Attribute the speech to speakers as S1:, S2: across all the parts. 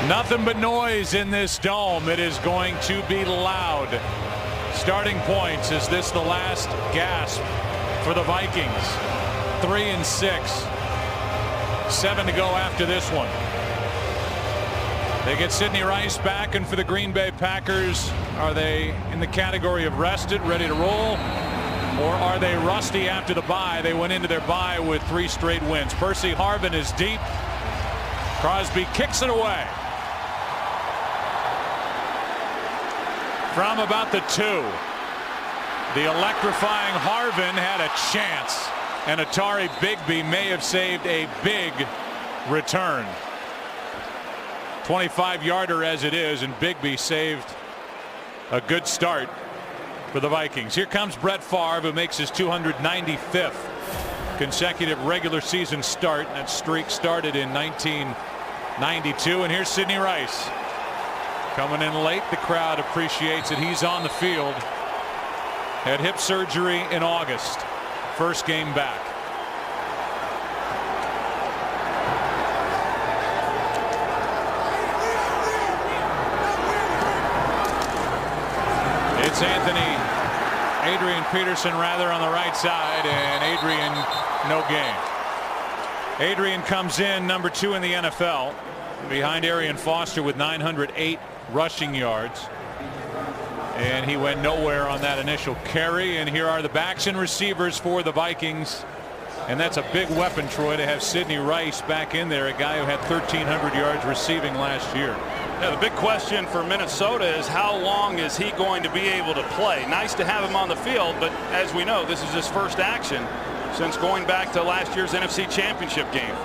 S1: Nothing but noise in this dome. It is going to be loud. Starting points. Is this the last gasp for the Vikings? 3-6. 7 to go after this one. They get Sidney Rice back, and for the Green Bay Packers, are they in the category of rested, ready to roll? Or are they rusty after the bye? They went into their bye with 3 straight wins. Percy Harvin is deep. Crosby kicks it away. From about the 2. The electrifying Harvin had a chance, and Atari Bigby may have saved a big return. 25-yarder as it is, and Bigby saved a good start for the Vikings. Here comes Brett Favre, who makes his 295th consecutive regular season start. That streak started in 1992. And here's Sidney Rice coming in late. The crowd appreciates it. He's on the field. Had hip surgery in August. First game back. It's Adrian Peterson rather on the right side, and Adrian no gain. Adrian comes in number 2 in the NFL behind Arian Foster with 908 rushing yards, and he went nowhere on that initial carry. And here are the backs and receivers for the Vikings, and that's a big weapon, Troy, to have Sidney Rice back in there, a guy who had 1,300 yards receiving last year.
S2: Yeah, the big question for Minnesota is how long is he going to be able to play? Nice to have him on the field, but as we know, this is his first action since going back to last year's NFC Championship game.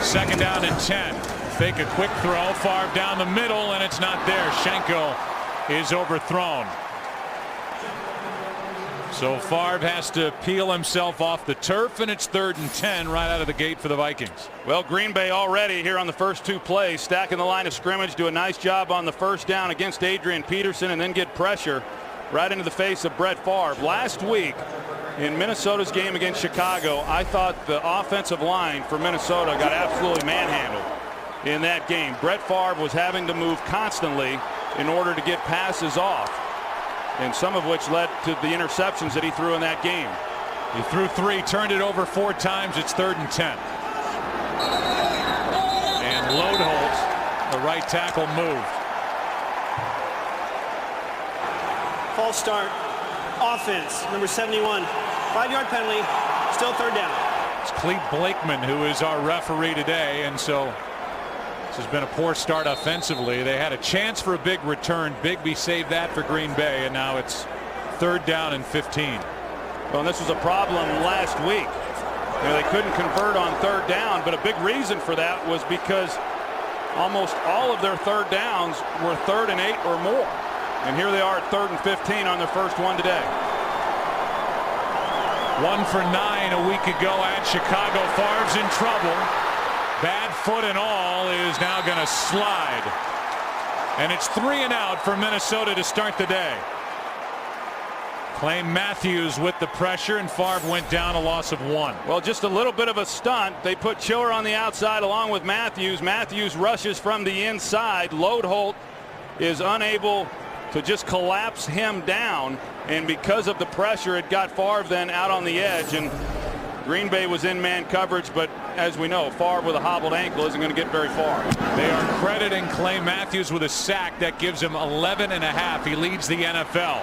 S1: 2nd down and 10. Fake a quick throw. Favre down the middle, and it's not there. Schenkel is overthrown. So Favre has to peel himself off the turf, and it's 3rd and 10 right out of the gate for the Vikings.
S2: Well, Green Bay already here on the first 2 plays, stacking the line of scrimmage, do a nice job on the first down against Adrian Peterson, and then get pressure right into the face of Brett Favre. Last week in Minnesota's game against Chicago, I thought the offensive line for Minnesota got absolutely manhandled in that game. Brett Favre was having to move constantly in order to get passes off, and some of which led to the interceptions that he threw in that game.
S1: He threw 3, turned it over 4 times. It's 3rd and 10. And Lodeholt, the right tackle, moved.
S3: False start. Offense, number 71. 5-yard penalty. Still 3rd down.
S1: It's Clete Blakeman who is our referee today, and so this has been a poor start offensively. They had a chance for a big return. Bigby saved that for Green Bay, and now it's 3rd down and 15.
S2: Well, and this was a problem last week. You know, they couldn't convert on 3rd down, but a big reason for that was because almost all of their 3rd downs were 3rd and 8 or more. And here they are at 3rd and 15 on their first one today.
S1: 1 for 9 a week ago at Chicago. Favre's in trouble. Bad foot and all, is now going to slide. And it's 3 and out for Minnesota to start the day. Clay Matthews with the pressure, and Favre went down, a loss of 1.
S2: Well, just a little bit of a stunt. They put Chiller on the outside along with Matthews. Matthews rushes from the inside. Lodeholt is unable to just collapse him down, and because of the pressure, it got Favre then out on the edge, and Green Bay was in man coverage, but as we know, Favre with a hobbled ankle isn't going to get very far.
S1: They are crediting Clay Matthews with a sack that gives him 11.5. He leads the NFL.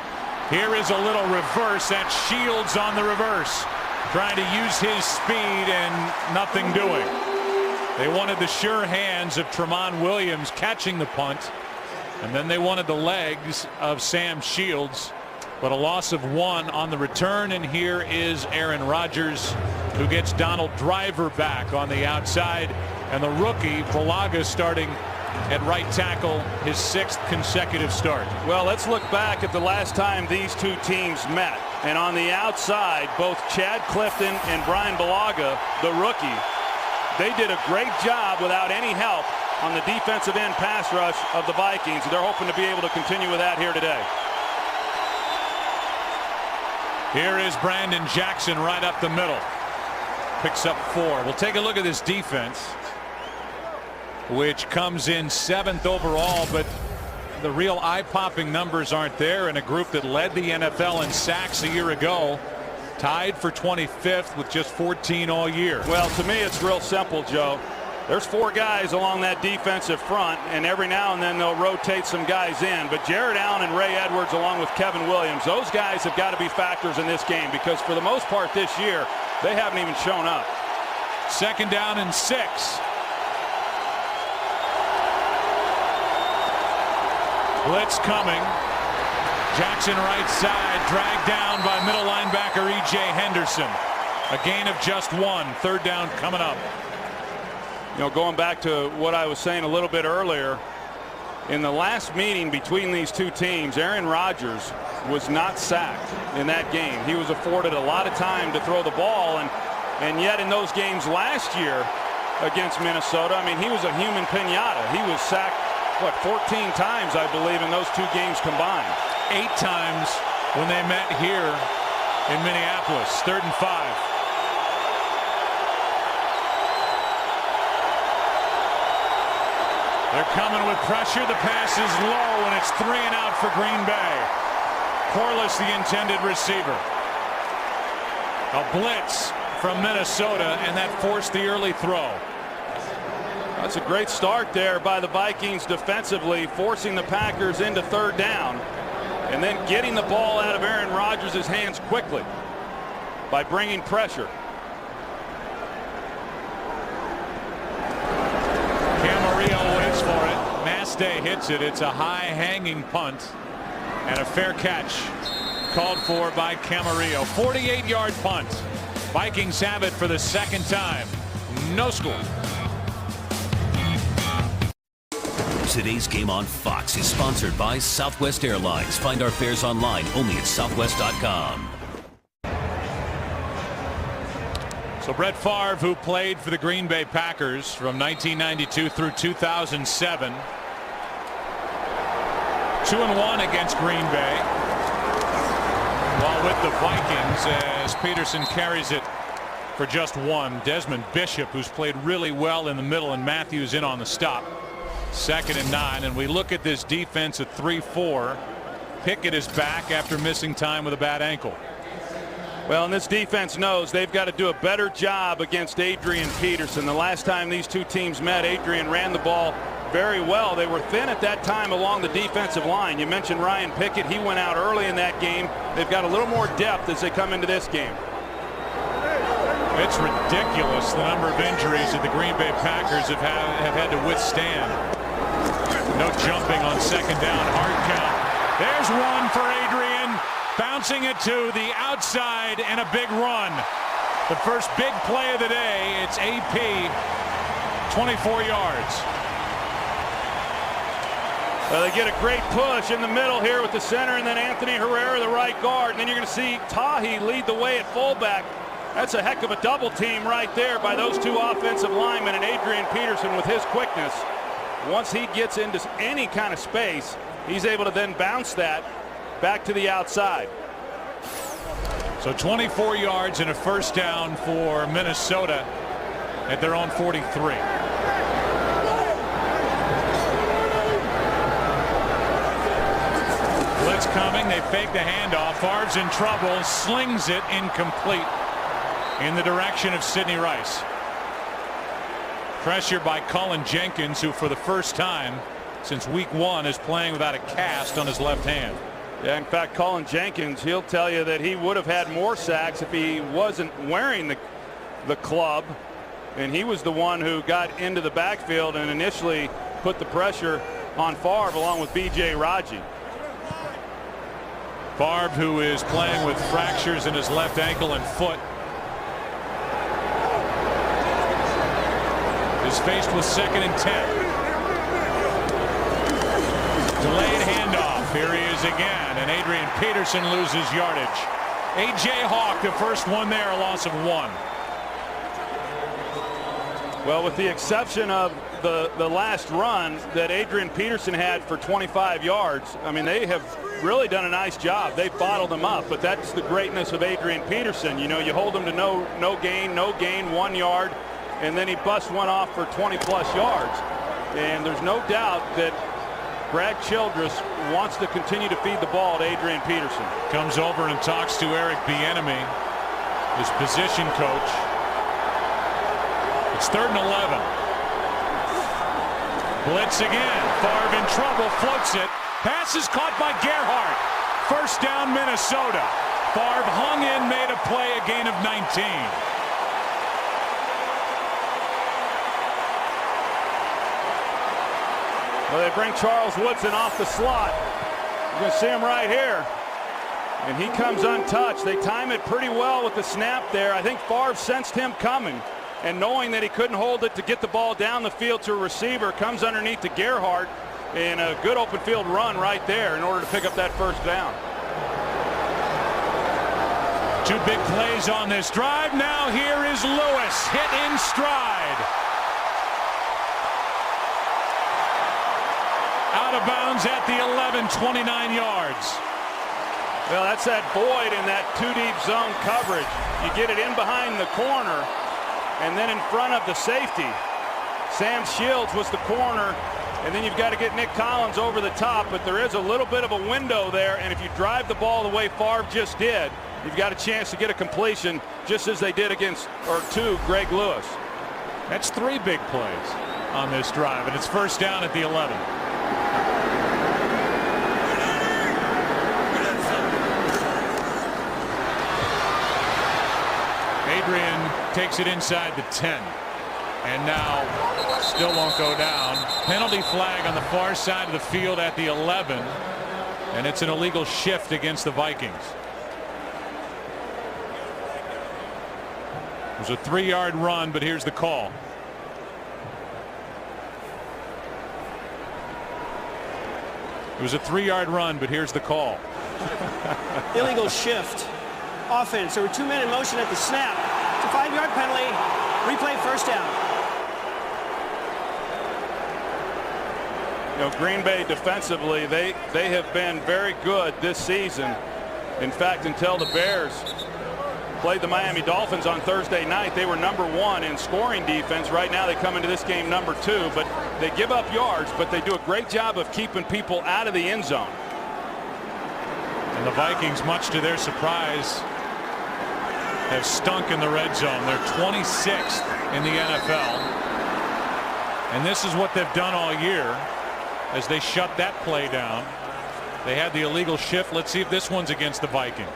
S1: Here is a little reverse. That's Shields on the reverse, trying to use his speed and nothing doing. They wanted the sure hands of Tramon Williams catching the punt, and then they wanted the legs of Sam Shields, but a loss of 1 on the return. And here is Aaron Rodgers, who gets Donald Driver back on the outside, and the rookie Bulaga starting at right tackle, his 6th consecutive start.
S2: Well, let's look back at the last time these two teams met, and on the outside, both Chad Clifton and Brian Bulaga, the rookie, they did a great job without any help on the defensive end pass rush of the Vikings. They're hoping to be able to continue with that here today.
S1: Here is Brandon Jackson right up the middle. Picks up 4. We'll take a look at this defense. which comes in 7th overall, but the real eye-popping numbers aren't there in a group that led the NFL in sacks a year ago, tied for 25th with just 14 all year.
S2: Well, to me, it's real simple, Joe. There's 4 guys along that defensive front, and every now and then they'll rotate some guys in. But Jared Allen and Ray Edwards, along with Kevin Williams, those guys have got to be factors in this game, because for the most part this year, they haven't even shown up.
S1: 2nd down and 6. Blitz coming. Jackson right side, dragged down by middle linebacker E.J. Henderson. A gain of just 1. 3rd down coming up.
S2: You know, going back to what I was saying a little bit earlier, in the last meeting between these two teams, Aaron Rodgers was not sacked in that game. He was afforded a lot of time to throw the ball, and yet in those games last year against Minnesota, I mean, he was a human pinata. He was sacked, what, 14 times, I believe, in those 2 games combined.
S1: 8 times when they met here in Minneapolis. 3rd and 5. They're coming with pressure. The pass is low, and it's 3 and out for Green Bay. Corliss, the intended receiver. A blitz from Minnesota, and that forced the early throw.
S2: That's a great start there by the Vikings defensively, forcing the Packers into 3rd down, and then getting the ball out of Aaron Rodgers' hands quickly by bringing pressure.
S1: Waits for it. Mastay hits it. It's a high hanging punt and a fair catch called for by Camarillo. 48-yard punt. Vikings have it for the 2nd time. No score.
S4: Today's game on Fox is sponsored by Southwest Airlines. Find our fares online only at southwest.com.
S1: So Brett Favre, who played for the Green Bay Packers from 1992 through 2007, 2-1 against Green Bay, while with the Vikings, as Peterson carries it for just 1. Desmond Bishop, who's played really well in the middle, and Matthews in on the stop. 2nd and 9, and we look at this defense at 3-4. Pickett is back after missing time with a bad ankle.
S2: Well, and this defense knows they've got to do a better job against Adrian Peterson. The last time these two teams met, Adrian ran the ball very well. They were thin at that time along the defensive line. You mentioned Ryan Pickett. He went out early in that game. They've got a little more depth as they come into this game.
S1: It's ridiculous the number of injuries that the Green Bay Packers have had to withstand. No jumping on 2nd down. Hard count. There's one for Adrian. Bouncing it to the outside and a big run. The first big play of the day. It's AP. 24 yards.
S2: Well, they get a great push in the middle here with the center, and then Anthony Herrera, the right guard. And then you're going to see Tahi lead the way at fullback. That's a heck of a double team right there by those 2 offensive linemen, and Adrian Peterson with his quickness. Once he gets into any kind of space, he's able to then bounce that back to the outside.
S1: So 24 yards and a 1st down for Minnesota at their own 43. Blitz coming. They fake the handoff. Favre's in trouble. Slings it incomplete in the direction of Sidney Rice. Pressure by Colin Jenkins, who for the first time since week 1 is playing without a cast on his left hand.
S2: Yeah, in fact, Colin Jenkins, he'll tell you that he would have had more sacks if he wasn't wearing the club, and he was the one who got into the backfield and initially put the pressure on Favre along with B.J. Raji.
S1: Favre, who is playing with fractures in his left ankle and foot, is faced with 2nd and 10. Delayed handoff. Here he is again, and Adrian Peterson loses yardage. A.J. Hawk, the first one there, a loss of 1.
S2: Well, with the exception of the last run that Adrian Peterson had for 25 yards, I mean, they have really done a nice job. They've bottled him up, but that's the greatness of Adrian Peterson. You know, you hold him to no gain, 1 yard, and then he busts one off for 20-plus yards. And there's no doubt that Brad Childress wants to continue to feed the ball to Adrian Peterson.
S1: Comes over and talks to Eric Bieniemy, his position coach. It's 3rd and 11. Blitz again. Favre in trouble, floats it. Pass is caught by Gerhardt. First down, Minnesota. Favre hung in, made a play, a gain of 19.
S2: Well, they bring Charles Woodson off the slot. You're going to see him right here. And he comes untouched. They time it pretty well with the snap there. I think Favre sensed him coming. And knowing that he couldn't hold it to get the ball down the field to a receiver, comes underneath to Gerhardt in a good open field run right there in order to pick up that first down.
S1: 2 big plays on this drive. Now here is Lewis, hit in stride. Out of bounds at the 11, 29 yards.
S2: Well, that's that void in that 2-deep zone coverage. You get it in behind the corner and then in front of the safety. Sam Shields was the corner, and then you've got to get Nick Collins over the top, but there is a little bit of a window there, and if you drive the ball the way Favre just did, you've got a chance to get a completion just as they did to Greg Lewis.
S1: That's 3 big plays on this drive, and it's first down at the 11. Adrian takes it inside the 10, and now still won't go down. Penalty flag on the far side of the field at the 11, and it's an illegal shift against the Vikings. It was a 3-yard run, but here's the call. It was a 3-yard run, but here's the call.
S3: Illegal shift. Offense. There were 2 men in motion at the snap. It's a 5-yard penalty. Replay first down.
S2: You know, Green Bay defensively, they have been very good this season. In fact, until the Bears played the Miami Dolphins on Thursday night, they were #1 in scoring defense. Right now they come into this game #2, but they give up yards, but they do a great job of keeping people out of the end zone.
S1: And the Vikings, much to their surprise, have stunk in the red zone. They're 26th in the NFL. And this is what they've done all year as they shut that play down. They had the illegal shift. Let's see if this one's against the Vikings.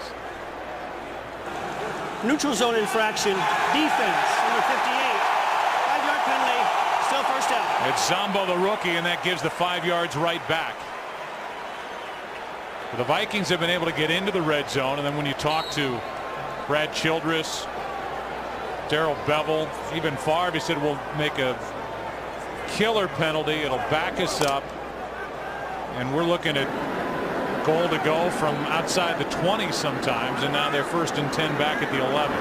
S3: Neutral zone infraction. Defense. Number 58. 5-yard penalty. Still first down.
S1: It's Zombo, the rookie, and that gives the 5 yards right back. The Vikings have been able to get into the red zone, and then when you talk to Brad Childress, Darrell Bevell, even Favre, he said we'll make a killer penalty. It'll back us up, and we're looking at goal to go from outside the 20 sometimes, and now they're 1st and 10 back at the 11.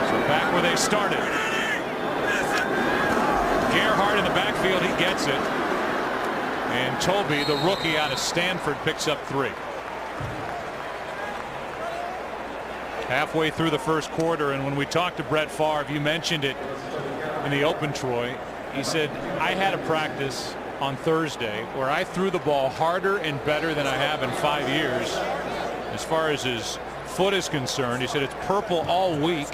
S1: So back where they started. Gerhardt in the backfield, he gets it. And Toby, the rookie out of Stanford, picks up 3. Halfway through the first quarter, and when we talked to Brett Favre, you mentioned it in the open, Troy. He said, I had a practice on Thursday where I threw the ball harder and better than I have in 5 years. As far as his foot is concerned, he said it's purple all week,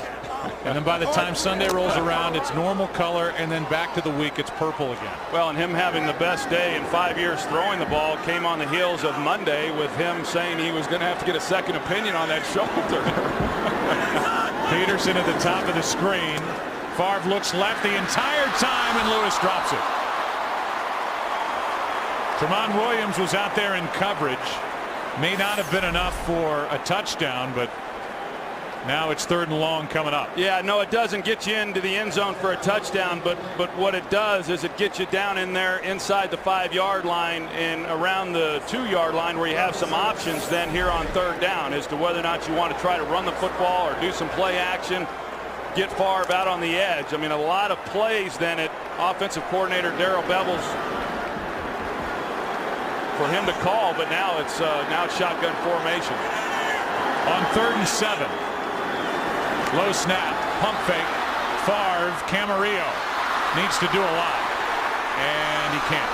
S1: and then by the time Sunday rolls around, it's normal color, and then back to the week, it's purple again.
S2: Well, and him having the best day in 5 years throwing the ball came on the heels of Monday with him saying he was going to have to get a second opinion on that shoulder.
S1: Peterson at the top of the screen. Favre looks left the entire time, and Lewis drops it. Tramon Williams was out there in coverage. May not have been enough for a touchdown, but now it's 3rd and long coming up.
S2: Yeah, no, it doesn't get you into the end zone for a touchdown, but what it does is it gets you down in there inside the 5-yard line and around the 2-yard line where you have some options then here on 3rd down as to whether or not you want to try to run the football or do some play action, get Favre out on the edge. I mean, a lot of plays then at offensive coordinator Darrell Bevell's for him to call, but now it's shotgun formation.
S1: On 3rd and 7. Low snap, pump fake, Favre, Camarillo needs to do a lot. and he can't.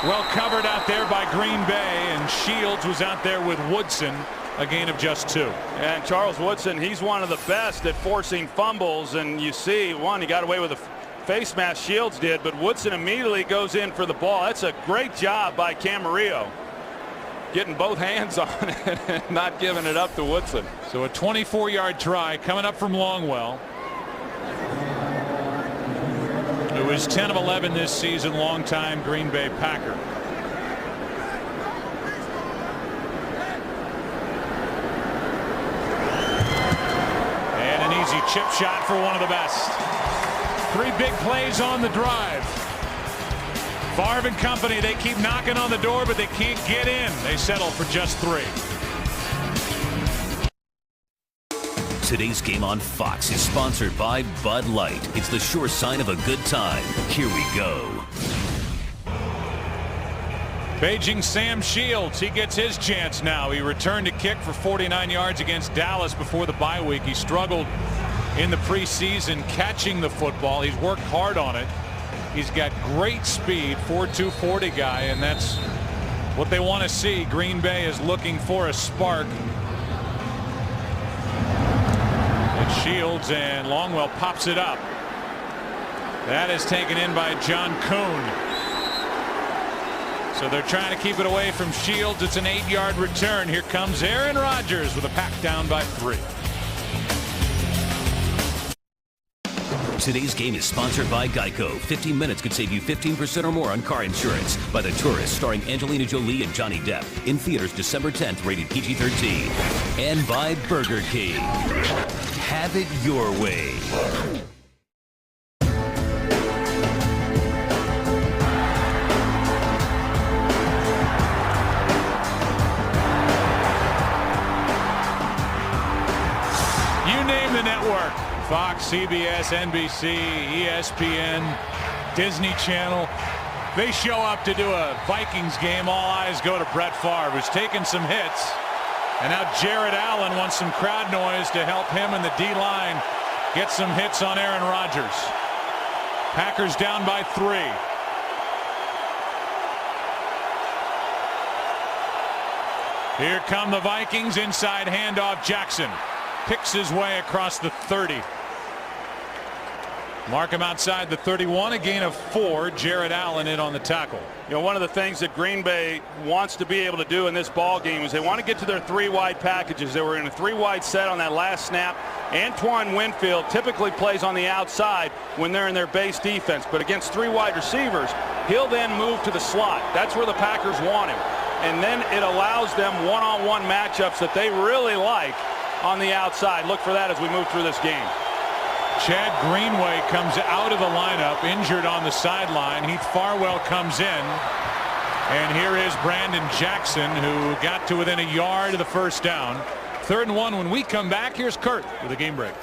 S1: Well covered out there by Green Bay, and Shields was out there with Woodson, a gain of just 2.
S2: And Charles Woodson, he's one of the best at forcing fumbles, and you see, one, he got away with a face mask, Shields did, but Woodson immediately goes in for the ball. That's a great job by Camarillo, getting both hands on it and not giving it up to Woodson.
S1: So a 24-yard try coming up from Longwell, who is 10 of 11 this season, longtime Green Bay Packer. And an easy chip shot for one of the best. 3 big plays on the drive. Favre and company, they keep knocking on the door, but they can't get in. They settle for just 3.
S4: Today's game on Fox is sponsored by Bud Light. It's the sure sign of a good time. Here we go.
S1: Paging Sam Shields. He gets his chance now. He returned to kick for 49 yards against Dallas before the bye week. He struggled in the preseason catching the football. He's worked hard on it. He's got great speed, 4.2 40 guy, and that's what they want to see. Green Bay is looking for a spark. It's Shields, and Longwell pops it up. That is taken in by John Kuhn. So they're trying to keep it away from Shields. It's an 8-yard return. Here comes Aaron Rodgers with a pack down by 3.
S4: Today's game is sponsored by Geico. 15 minutes could save you 15% or more on car insurance. By The Tourist, starring Angelina Jolie and Johnny Depp. In theaters December 10th, rated PG-13. And by Burger King. Have it your way.
S1: You name the network. Fox, CBS, NBC, ESPN, Disney Channel. They show up to do a Vikings game. All eyes go to Brett Favre, who's taken some hits. And now Jared Allen wants some crowd noise to help him and the D-line get some hits on Aaron Rodgers. Packers down by 3. Here come the Vikings. Inside handoff. Jackson picks his way across the 30. Mark him outside the 31. A gain of 4. Jared Allen in on the tackle.
S2: You know, one of the things that Green Bay wants to be able to do in this ball game is they want to get to their 3-wide packages. They were in a 3-wide set on that last snap. Antoine Winfield typically plays on the outside when they're in their base defense, but against 3 wide receivers, he'll then move to the slot. That's where the Packers want him. And then it allows them one-on-one matchups that they really like on the outside. Look for that as we move through this game.
S1: Chad Greenway comes out of the lineup, injured on the sideline. Heath Farwell comes in. And here is Brandon Jackson, who got to within a yard of the first down. 3rd and 1 when we come back. Here's Kurt with a game break.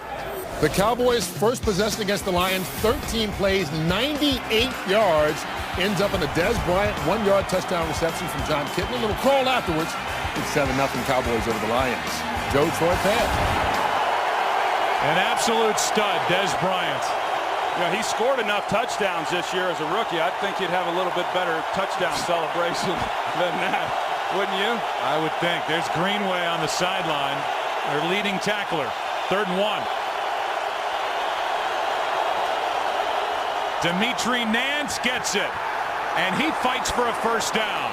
S5: The Cowboys' first possession against the Lions, 13 plays, 98 yards. Ends up in a Dez Bryant 1-yard touchdown reception from John Kitna. A little crawl afterwards. It's 7-0 Cowboys over the Lions. Joe Troy Pat.
S1: An absolute stud, Dez Bryant.
S2: You know, he scored enough touchdowns this year as a rookie. I think he'd have a little bit better touchdown celebration than that, wouldn't you?
S1: I would think. There's Greenway on the sideline, their leading tackler. 3rd and 1. Dimitri Nance gets it, and he fights for a first down.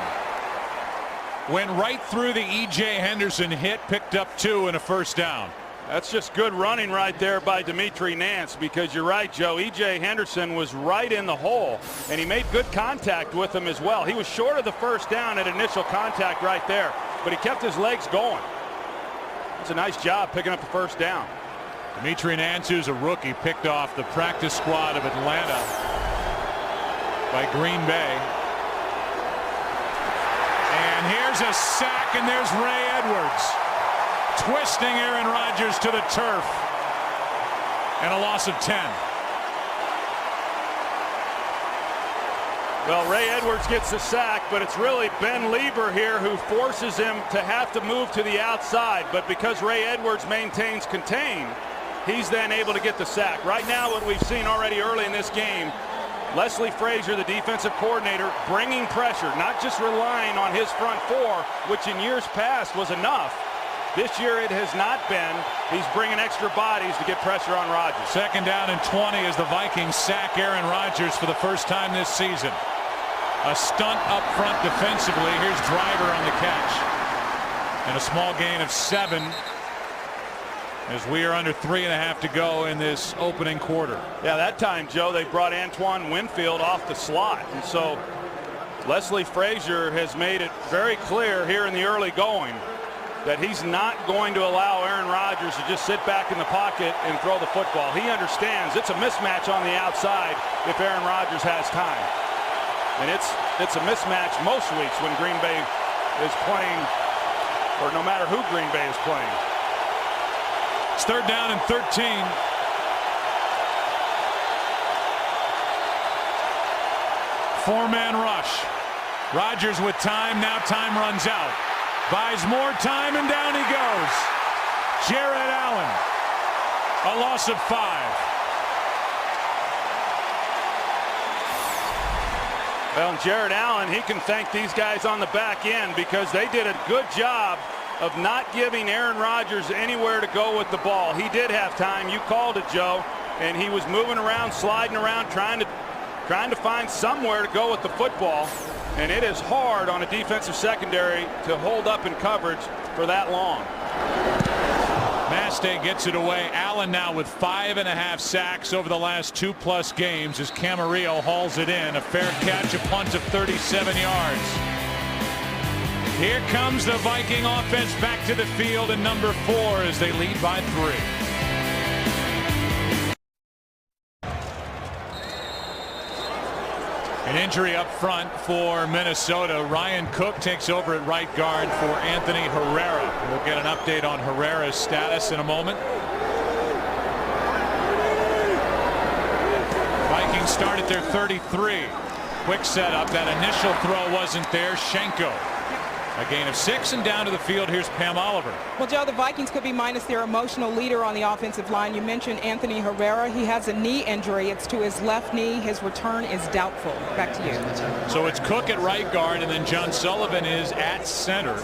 S1: Went right through the E.J. Henderson hit, picked up 2 and a first down.
S2: That's just good running right there by Dimitri Nance, because you're right, Joe. E.J. Henderson was right in the hole, and he made good contact with him as well. He was short of the first down at initial contact right there, but he kept his legs going. It's a nice job picking up the first down.
S1: Dimitri Nance, who's a rookie, picked off the practice squad of Atlanta by Green Bay. And here's a sack, and there's Ray Edwards, twisting Aaron Rodgers to the turf, and a loss of 10.
S2: Well, Ray Edwards gets the sack, but it's really Ben Lieber here who forces him to have to move to the outside. But because Ray Edwards maintains contain, he's then able to get the sack. Right now, what we've seen already early in this game Leslie Frazier, the defensive coordinator, bringing pressure, not just relying on his front four, which in years past was enough. This year it has not been. He's bringing extra bodies to get pressure on Rodgers.
S1: 2nd down and 20 as the Vikings sack Aaron Rodgers for the first time this season. A stunt up front defensively. Here's Driver on the catch. And a small gain of 7 as we are under 3.5 to go in this opening quarter.
S2: Yeah, that time, Joe, they brought Antoine Winfield off the slot. And so Leslie Frazier has made it very clear here in the early going that he's not going to allow Aaron Rodgers to just sit back in the pocket and throw the football. He understands it's a mismatch on the outside if Aaron Rodgers has time. And it's a mismatch most weeks when Green Bay is playing, or no matter who Green Bay is playing.
S1: It's 3rd down and 13. 4-man rush. Rodgers with time. Now time runs out. Buys more time, and down he goes. Jared Allen. A loss of 5.
S2: Well, and Jared Allen, he can thank these guys on the back end because they did a good job of not giving Aaron Rodgers anywhere to go with the ball. He did have time. You called it, Joe. And he was moving around, sliding around, trying to find somewhere to go with the football. And it is hard on a defensive secondary to hold up in coverage for that long.
S1: Mastay gets it away. Allen now with 5.5 sacks over the last 2+ games as Camarillo hauls it in. A fair catch, a punt of 37 yards. Here comes the Viking offense back to the field in number 4 as they lead by 3. An injury up front for Minnesota. Ryan Cook takes over at right guard for Anthony Herrera. We'll get an update on Herrera's status in a moment. Vikings start at their 33. Quick setup. That initial throw wasn't there. Schenko. A gain of 6 and down to the field. Here's Pam Oliver.
S6: Well, Joe, the Vikings could be minus their emotional leader on the offensive line. You mentioned Anthony Herrera. He has a knee injury. It's to his left knee. His return is doubtful. Back to you.
S1: So it's Cook at right guard, and then John Sullivan is at center.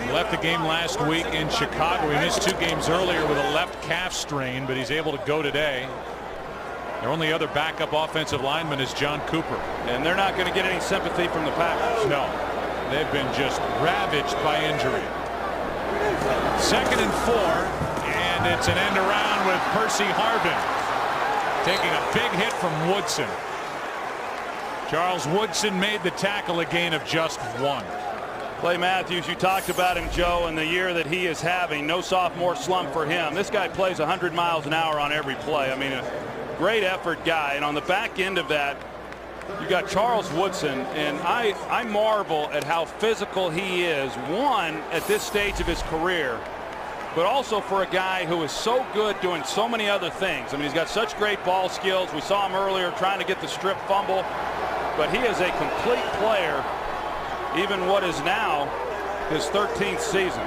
S1: He left the game last week in Chicago. He missed 2 games earlier with a left calf strain, but he's able to go today. Their only other backup offensive lineman is John Cooper.
S2: And they're not going to get any sympathy from the Packers.
S1: No. They've been just ravaged by injury. 2nd and 4, and it's an end around with Percy Harvin taking a big hit from Woodson. Charles Woodson made the tackle, a gain of just 1.
S2: Clay Matthews, you talked about him, Joe, and the year that he is having. No sophomore slump for him. This guy plays 100 miles an hour on every play. I mean, a great effort guy. And on the back end of that, you got Charles Woodson, and I marvel at how physical he is, one, at this stage of his career, but also for a guy who is so good doing so many other things. I mean, he's got such great ball skills. We saw him earlier trying to get the strip fumble, but he is a complete player, even what is now his 13th season.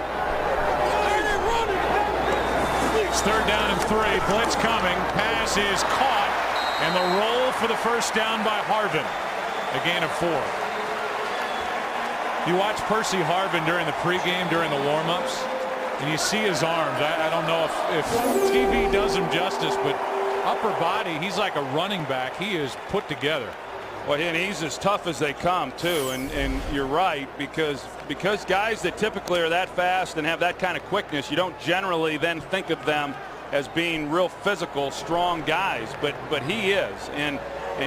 S1: It's 3rd down and 3. Blitz coming. Pass is caught. And the roll for the first down by Harvin. A gain of 4. You watch Percy Harvin during the pregame, during the warm-ups, and you see his arms. I don't know if TV does him justice, but upper body, he's like a running back. He is put together.
S2: Well, and he's as tough as they come, too. And you're right, because guys that typically are that fast and have that kind of quickness, you don't generally then think of them as being real physical, strong guys, but he is, and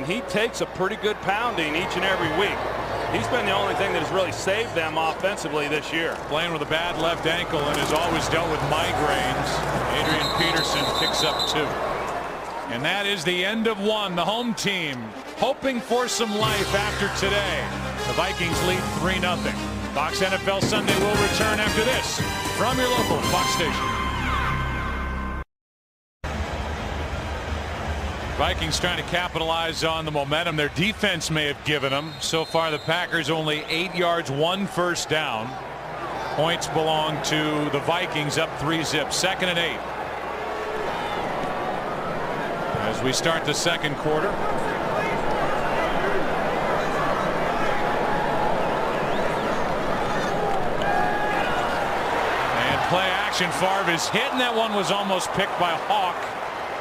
S2: he takes a pretty good pounding each and every week. He's been the only thing that has really saved them offensively this year.
S1: Playing with a bad left ankle and has always dealt with migraines. Adrian Peterson picks up 2. And that is the end of 1. The home team hoping for some life after today. The Vikings lead 3-0. Fox NFL Sunday will return after this from your local Fox station. Vikings trying to capitalize on the momentum their defense may have given them. So far, the Packers only 8 yards, 1 first down. Points belong to the Vikings, up 3-zip. 2nd and 8. as we start the second quarter. And play action. Favre is hit, and that one was almost picked by Hawk.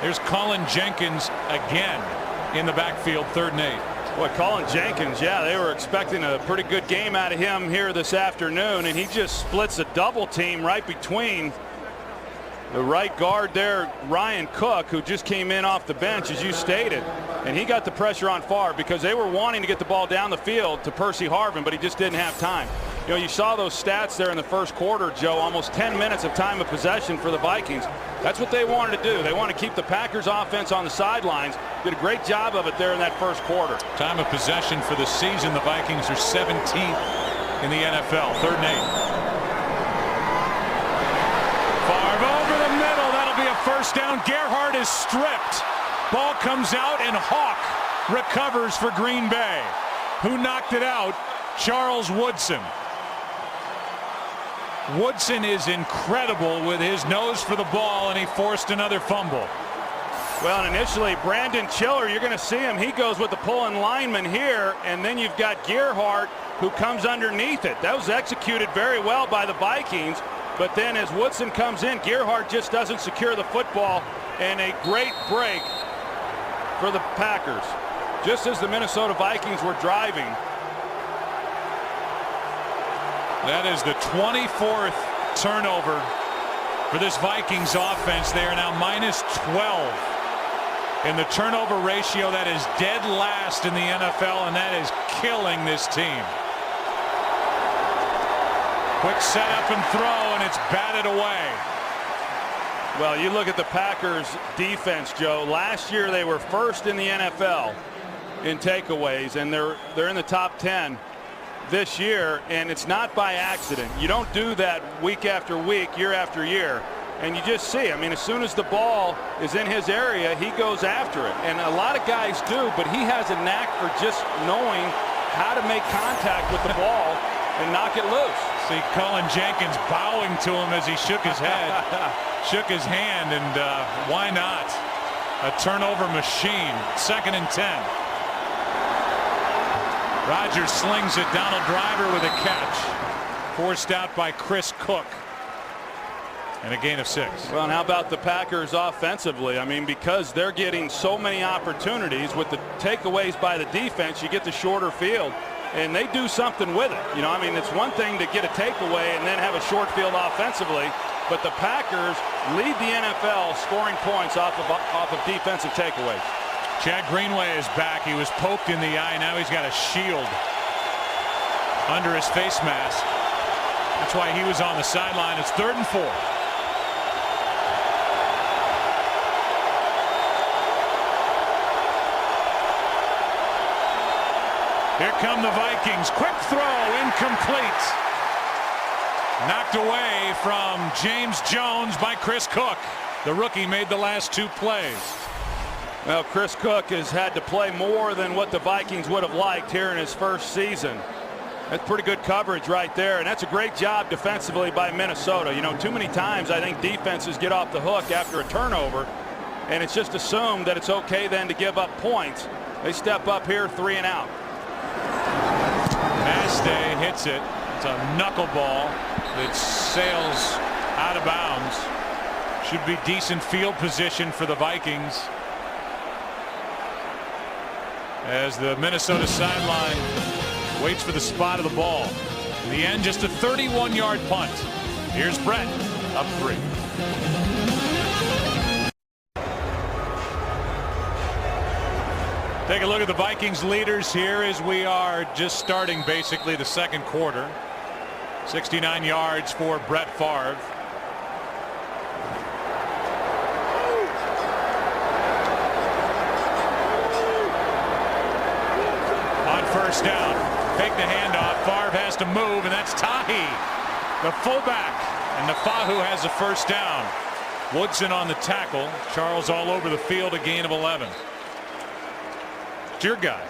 S1: There's Colin Jenkins again in the backfield, 3rd and 8.
S2: Boy, Colin Jenkins, yeah, they were expecting a pretty good game out of him here this afternoon, and he just splits a double team right between the right guard there, Ryan Cook, who just came in off the bench, as you stated, and he got the pressure on Favre because they were wanting to get the ball down the field to Percy Harvin, but he just didn't have time. You know, you saw those stats there in the first quarter, Joe, almost 10 minutes of time of possession for the Vikings. That's what they wanted to do. They want to keep the Packers offense on the sidelines. Did a great job of it there in that first quarter.
S1: Time of possession for the season, the Vikings are 17th in the NFL. 3rd and 8. Favre over the middle. That'll be a first down. Gerhardt is stripped. Ball comes out, and Hawk recovers for Green Bay. Who knocked it out? Charles Woodson. Woodson is incredible with his nose for the ball, and he forced another fumble.
S2: Well, and initially, Brandon Chiller, you're going to see him. He goes with the pulling lineman here, and then you've got Gerhardt who comes underneath it. That was executed very well by the Vikings, but then as Woodson comes in, Gerhardt just doesn't secure the football, and a great break for the Packers. Just as the Minnesota Vikings were driving.
S1: That is the 24th turnover for this Vikings offense. They are now minus 12 in the turnover ratio. That is dead last in the NFL, and that is killing this team. Quick setup and throw, and it's batted away.
S2: Well, you look at the Packers defense, Joe. Last year they were first in the NFL in takeaways, and they're in the top 10 this year, and it's not by accident. You don't do that week after week, year after year, and you just see, I mean, as soon as the ball is in his area, he goes after it, and a lot of guys do, but he has a knack for just knowing how to make contact with the ball and knock it loose.
S1: See Colin Jenkins bowing to him as he shook his head, shook his hand, and why not? A turnover machine. 2nd and 10. Rodgers slings it. Donald Driver with a catch. Forced out by Chris Cook. And a gain of 6.
S2: Well, and how about the Packers offensively? I mean, because they're getting so many opportunities with the takeaways by the defense, you get the shorter field, and they do something with it. You know, I mean, it's one thing to get a takeaway and then have a short field offensively, but the Packers lead the NFL scoring points off of defensive takeaways.
S1: Chad Greenway is back. He was poked in the eye. Now he's got a shield under his face mask. That's why he was on the sideline. It's 3rd and 4. Here come the Vikings. Quick throw, incomplete. Knocked away from James Jones by Chris Cook. The rookie made the last 2 plays.
S2: Well, Chris Cook has had to play more than what the Vikings would have liked here in his first season. That's pretty good coverage right there, and that's a great job defensively by Minnesota. You know, too many times I think defenses get off the hook after a turnover, and it's just assumed that it's okay then to give up points. They step up here, 3 and out.
S1: Mastay hits it. It's a knuckleball that sails out of bounds. Should be decent field position for the Vikings, as the Minnesota sideline waits for the spot of the ball. In the end, just a 31-yard punt. Here's Brett, up 3. Take a look at the Vikings leaders here as we are just starting basically the second quarter. 69 yards for Brett Favre. First down. Fake the handoff. Favre has to move, and that's Tahi, the fullback. And Nafahu has the first down. Woodson on the tackle. Charles all over the field, a gain of 11. It's your guy.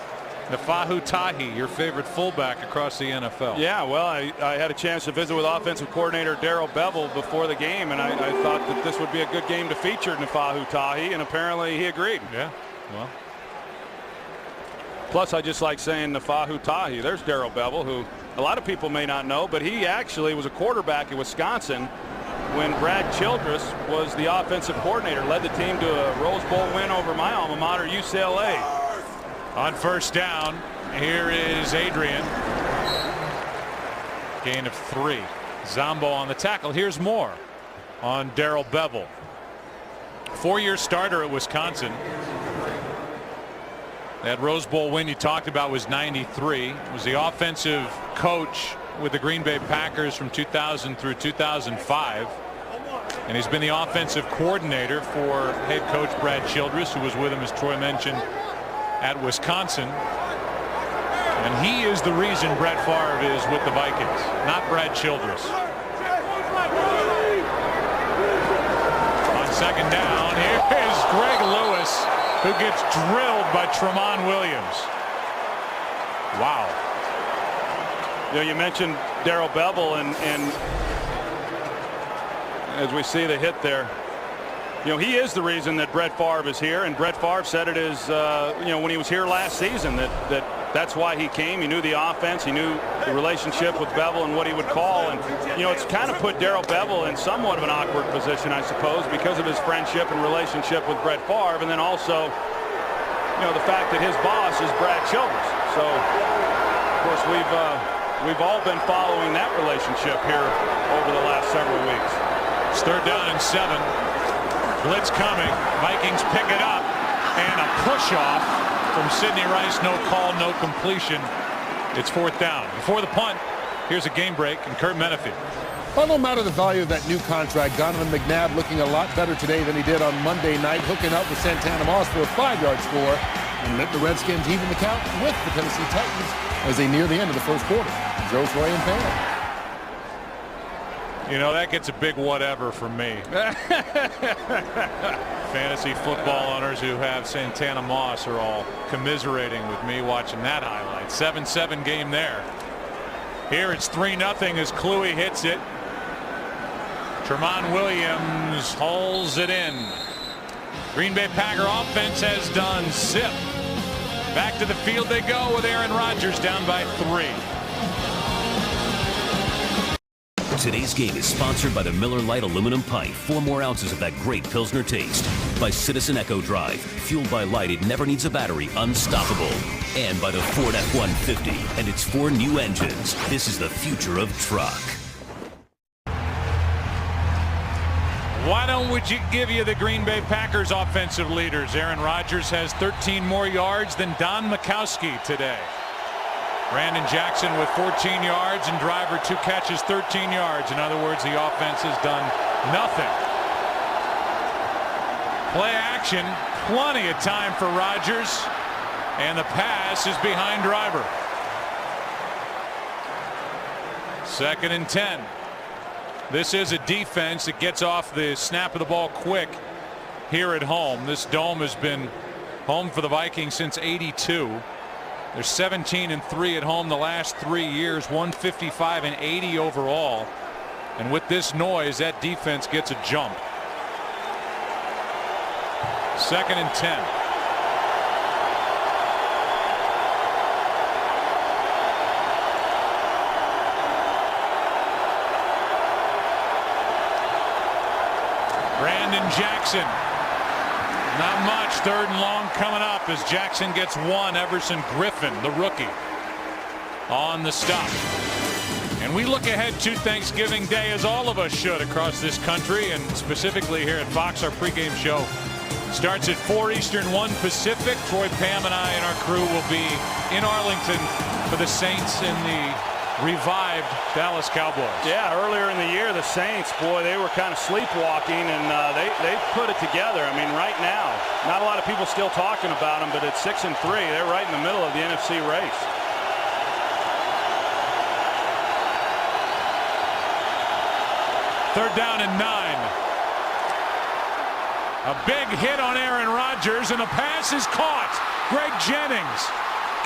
S1: Nafahu Tahi, your favorite fullback across the NFL.
S2: Yeah, well, I had a chance to visit with offensive coordinator Darrell Bevel before the game, and I thought that this would be a good game to feature Nafahu Tahi, and apparently he agreed.
S1: Yeah, well.
S2: Plus, I just like saying Nafahu Tahi. There's Darrell Bevel, who a lot of people may not know, but he actually was a quarterback at Wisconsin when Brad Childress was the offensive coordinator, led the team to a Rose Bowl win over my alma mater, UCLA.
S1: On first down, here is Adrian. Gain of 3. Zombo on the tackle. Here's more on Darrell Bevel. 4-year starter at Wisconsin. That Rose Bowl win you talked about was '93. Was the offensive coach with the Green Bay Packers from 2000 through 2005. And he's been the offensive coordinator for head coach Brad Childress, who was with him, as Troy mentioned, at Wisconsin. And he is the reason Brett Favre is with the Vikings, not Brad Childress. On second down, here is Greg Lewis, who gets drilled by Tramon Williams. Wow.
S2: You know, you mentioned Darrell Bevel, and as we see the hit there, you know, he is the reason that Brett Favre is here, and Brett Favre said it is, you know, when he was here last season, that's why he came. He knew the offense, he knew the relationship with Bevel and what he would call, and you know, it's kind of put Darrell Bevel in somewhat of an awkward position, I suppose, because of his friendship and relationship with Brett Favre, and then also, you know, the fact that his boss is Brad Childress. So, of course, we've all been following that relationship here over the last several weeks.
S1: It's third down and 7. Blitz coming. Vikings pick it up, and a push off from Sidney Rice. No call, no completion. It's fourth down. Before the punt, here's a game break, and Kurt Menefee.
S5: Well, no matter the value of that new contract, Donovan McNabb looking a lot better today than he did on Monday night, hooking up with Santana Moss for a 5-yard score and let the Redskins even the count with the Tennessee Titans as they near the end of the first quarter. Joe, Troy, and Pam.
S1: You know, that gets a big whatever from me. Fantasy football owners who have Santana Moss are all commiserating with me watching that highlight. 7-7 game there. Here it's 3-0 as Kluwe hits it. Tramon Williams hauls it in. Green Bay Packer offense has done zip. Back to the field they go with Aaron Rodgers down by 3.
S4: Today's game is sponsored by the Miller Lite aluminum pipe. 4 more ounces of that great Pilsner taste. By Citizen Echo Drive. Fueled by light, it never needs a battery. Unstoppable. And by the Ford F-150 and its 4 new engines. This is the future of truck.
S1: Why don't we give you the Green Bay Packers offensive leaders? Aaron Rodgers has 13 more yards than Don Majkowski today. Brandon Jackson with 14 yards, and Driver 2 catches, 13 yards. In other words, the offense has done nothing. Play action, plenty of time for Rodgers, and the pass is behind Driver. 2nd and 10. This is a defense that gets off the snap of the ball quick here at home. This dome has been home for the Vikings since '82. They're 17-3 at home the last 3 years, 155 and 80 overall. And with this noise, that defense gets a jump. 2nd and 10. Brandon Jackson. Not much. 3rd and long coming up as Jackson gets 1. Everson Griffin, the rookie, on the stop. And we look ahead to Thanksgiving Day, as all of us should across this country, and specifically here at Fox. Our pregame show starts at 4 Eastern, 1 Pacific. Troy, Pam, and I and our crew will be in Arlington for the Saints and the revived Dallas Cowboys. Yeah, earlier in the year, the Saints, boy, they were kind of sleepwalking, and they put it together. I mean, right now, not a lot of people still talking about them, but at 6-3, they're right in the middle of the NFC race. Third down and 9. A big hit on Aaron Rodgers, and the pass is caught. Greg Jennings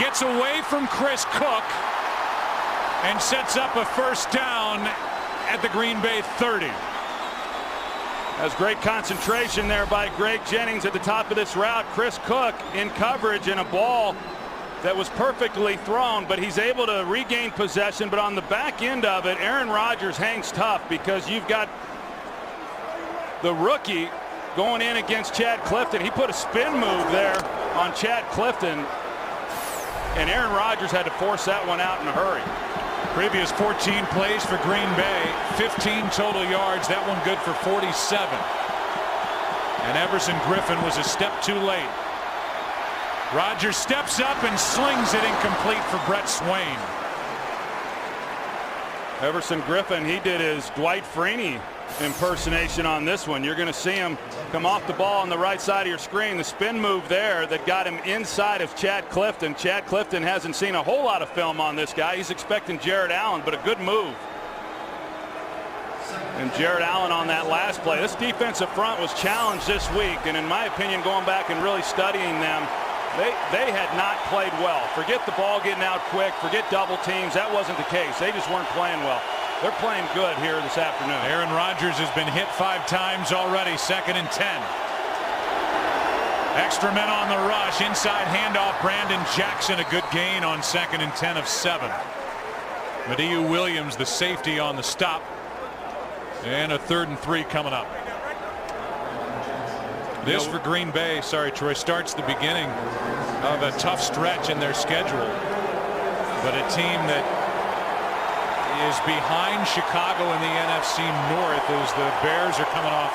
S1: gets away from Chris Cook and sets up a first down at the Green Bay 30.
S2: That's great concentration there by Greg Jennings at the top of this route. Chris Cook in coverage and a ball that was perfectly thrown, but he's able to regain possession. But on the back end of it, Aaron Rodgers hangs tough because you've got the rookie going in against Chad Clifton. He put a spin move there on Chad Clifton, and Aaron Rodgers had to force that one out in a hurry.
S1: Previous 14 plays for Green Bay, 15 total yards. That one good for 47. And Everson Griffin was a step too late. Rodgers steps up and slings it incomplete for Brett Swain.
S2: Everson Griffin, he did his Dwight Freeney impersonation on this one. You're going to see him come off the ball on the right side of your screen. The spin move there that got him inside of Chad Clifton. Chad Clifton hasn't seen a whole lot of film on this guy. He's expecting Jared Allen, but a good move. And Jared Allen on that last play. This defensive front was challenged this week, and in my opinion, going back and really studying them, they had not played well. Forget the ball getting out quick, forget double teams. That wasn't the case. They just weren't playing well. They're playing good here this afternoon.
S1: Aaron Rodgers has been hit 5 times already. 2nd and 10. Extra men on the rush. Inside handoff. Brandon Jackson, a good gain on 2nd and 10 of 7. Madieu Williams, the safety, on the stop. And a 3rd and 3 coming up. This for Green Bay, sorry Troy, starts the beginning of a tough stretch in their schedule. But a team that is behind Chicago in the NFC North as the Bears are coming off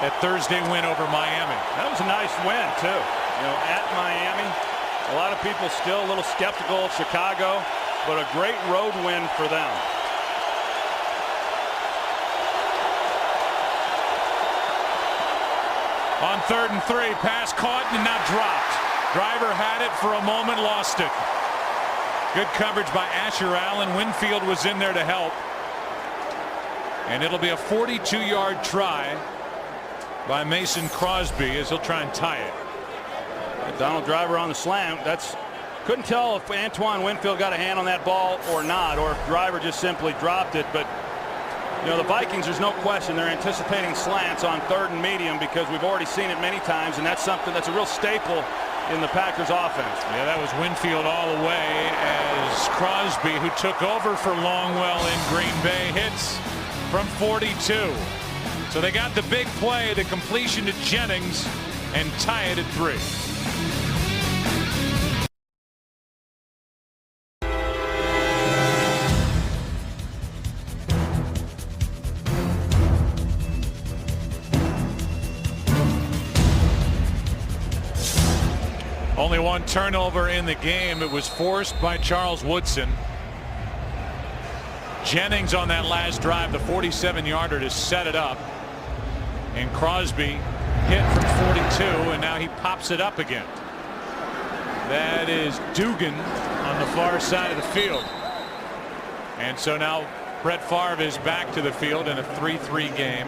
S1: that Thursday win over Miami.
S2: That was a nice win too. You know, at Miami, a lot of people still a little skeptical of Chicago, but a great road win for them.
S1: On 3rd and 3, pass caught and not dropped. Driver had it for a moment, lost it. Good coverage by Asher Allen. Winfield was in there to help. And it'll be a 42-yard try by Mason Crosby as he'll try and tie it.
S2: Donald Driver on the slam. Couldn't tell if Antoine Winfield got a hand on that ball or not, or if Driver just simply dropped it. But you know, the Vikings, there's no question they're anticipating slants on 3rd and medium because we've already seen it many times, and that's something that's a real staple in the Packers offense.
S1: Yeah, that was Winfield all the way as Crosby, who took over for Longwell in Green Bay, hits from 42. So they got the big play, the completion to Jennings, and tie it at 3. Only one turnover in the game. It was forced by Charles Woodson. Jennings on that last drive, the 47-yarder to set it up. And Crosby hit from 42, and now he pops it up again. That is Dugan on the far side of the field. And so now Brett Favre is back to the field in a 3-3 game.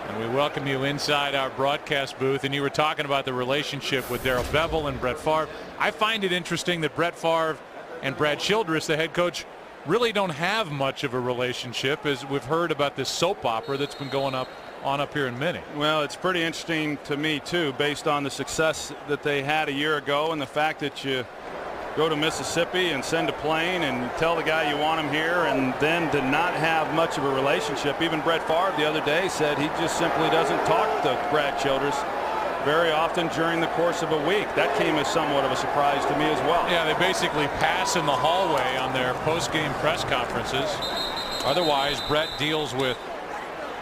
S1: And we welcome you inside our broadcast booth. And you were talking about the relationship with Darrell Bevell and Brett Favre. I find it interesting that Brett Favre and Brad Childress, the head coach, really don't have much of a relationship, as we've heard about this soap opera that's been going on up here in Minnie.
S2: Well, it's pretty interesting to me too, based on the success that they had a year ago and the fact that you go to Mississippi and send a plane and tell the guy you want him here, and then to not have much of a relationship. Even Brett Favre the other day said he just simply doesn't talk to Brad Childress very often during the course of a week. That came as somewhat of a surprise to me as well.
S1: Yeah, they basically pass in the hallway on their post-game press conferences. Otherwise, Brett deals with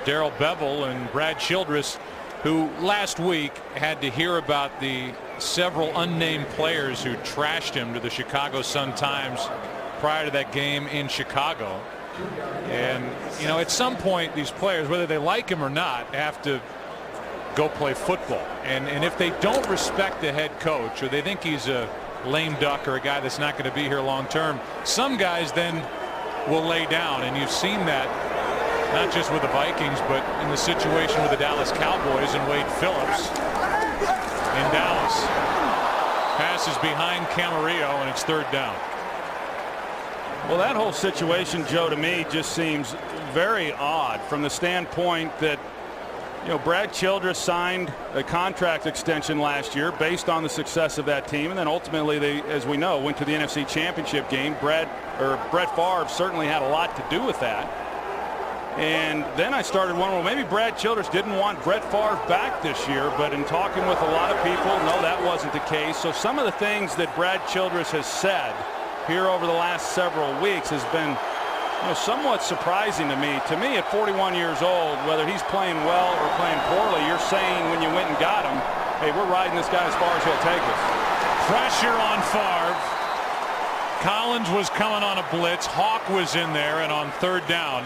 S1: Darrell Bevell and Brad Childress, who last week had to hear about the several unnamed players who trashed him to the Chicago Sun-Times prior to that game in Chicago. And, you know, at some point, these players, whether they like him or not, have to go play football. And if they don't respect the head coach, or they think he's a lame duck or a guy that's not going to be here long term, some guys then will lay down. And you've seen that not just with the Vikings, but in the situation with the Dallas Cowboys and Wade Phillips in Dallas. Pass passes behind Camarillo, and it's 3rd down.
S2: Well, that whole situation, Joe, to me just seems very odd from the standpoint that, you know, Brad Childress signed a contract extension last year based on the success of that team, and then ultimately they, as we know, went to the NFC Championship game. Brett Favre certainly had a lot to do with that. And then I started wondering, well, maybe Brad Childress didn't want Brett Favre back this year, but in talking with a lot of people, no, that wasn't the case. So some of the things that Brad Childress has said here over the last several weeks has been, you know, somewhat surprising to me. To me, at 41 years old, whether he's playing well or playing poorly, you're saying when you went and got him, hey, we're riding this guy as far as he'll take us.
S1: Pressure on Favre. Collins was coming on a blitz. Hawk was in there, and on 3rd down,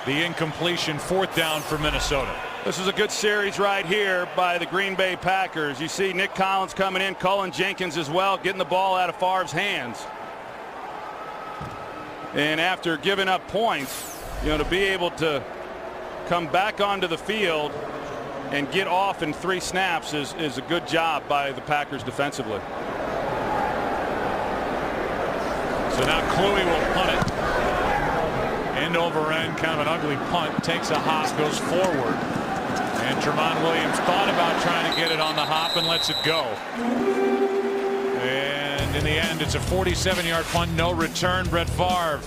S1: the incompletion. 4th down for Minnesota.
S2: This is a good series right here by the Green Bay Packers. You see Nick Collins coming in, Cullen Jenkins as well, getting the ball out of Favre's hands. And after giving up points, you know, to be able to come back onto the field and get off in 3 snaps is a good job by the Packers defensively.
S1: So now Kluwe will punt it. End over end, kind of an ugly punt. Takes a hop, goes forward. And Tramon Williams thought about trying to get it on the hop and lets it go. And in the end, it's a 47-yard punt, no return. Brett Favre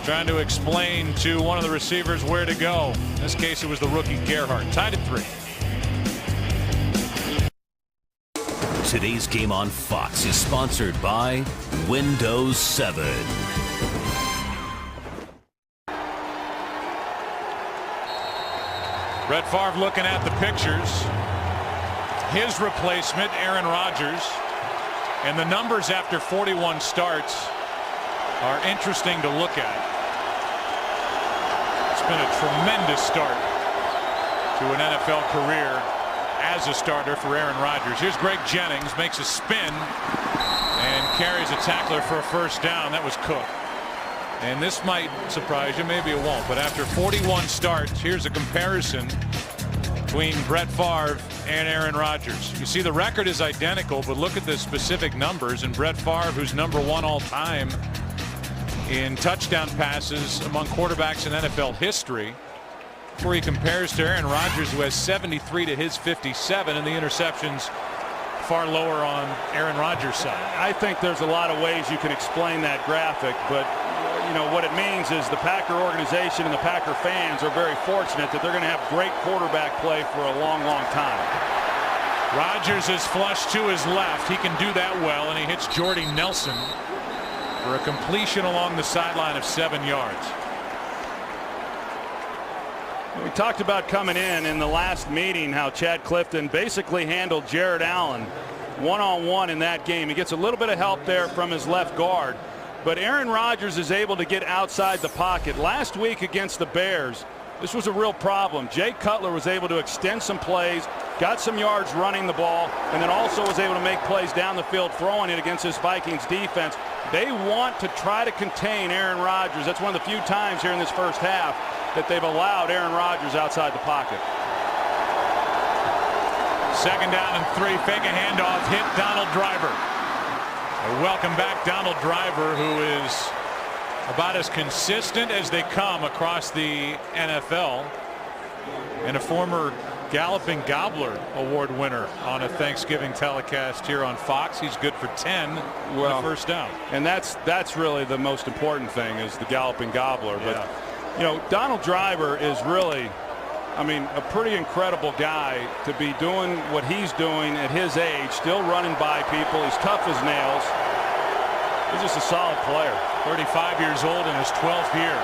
S1: trying to explain to one of the receivers where to go. In this case, it was the rookie Gerhardt. Tied at 3.
S4: Today's game on Fox is sponsored by Windows 7.
S1: Brett Favre looking at the pictures. His replacement, Aaron Rodgers. And the numbers after 41 starts are interesting to look at. It's been a tremendous start to an NFL career as a starter for Aaron Rodgers. Here's Greg Jennings, makes a spin and carries a tackler for a 1st down. That was Cook. And this might surprise you, maybe it won't, but after 41 starts, here's a comparison between Brett Favre and Aaron Rodgers. You see the record is identical, but look at the specific numbers. And Brett Favre, who's #1 all time in touchdown passes among quarterbacks in NFL history, where he compares to Aaron Rodgers, who has 73 to his 57, and the interceptions far lower on Aaron Rodgers' side.
S2: I think there's a lot of ways you can explain that graphic, but you know what it means is the Packer organization and the Packer fans are very fortunate that they're going to have great quarterback play for a long, long time.
S1: Rodgers is flush to his left. He can do that well, and he hits Jordy Nelson for a completion along the sideline of 7 yards.
S2: We talked about coming in the last meeting how Chad Clifton basically handled Jared Allen one-on-one in that game. He gets a little bit of help there from his left guard, but Aaron Rodgers is able to get outside the pocket. Last week against the Bears, this was a real problem. Jay Cutler was able to extend some plays, got some yards running the ball, and then also was able to make plays down the field throwing it against this Vikings defense. They want to try to contain Aaron Rodgers. That's one of the few times here in this first half that they've allowed Aaron Rodgers outside the pocket.
S1: 2nd down and 3. Fake a handoff, hit Donald Driver. Welcome back Donald Driver, who is about as consistent as they come across the NFL, and a former Galloping Gobbler Award winner on a Thanksgiving telecast here on Fox. He's good for 10 with a 1st down.
S2: And that's really the most important thing, is the Galloping Gobbler.
S1: Yeah.
S2: But you know, Donald Driver is really, I mean, a pretty incredible guy to be doing what he's doing at his age, still running by people. He's tough as nails. He's just a solid player.
S1: 35 years old in his 12th year.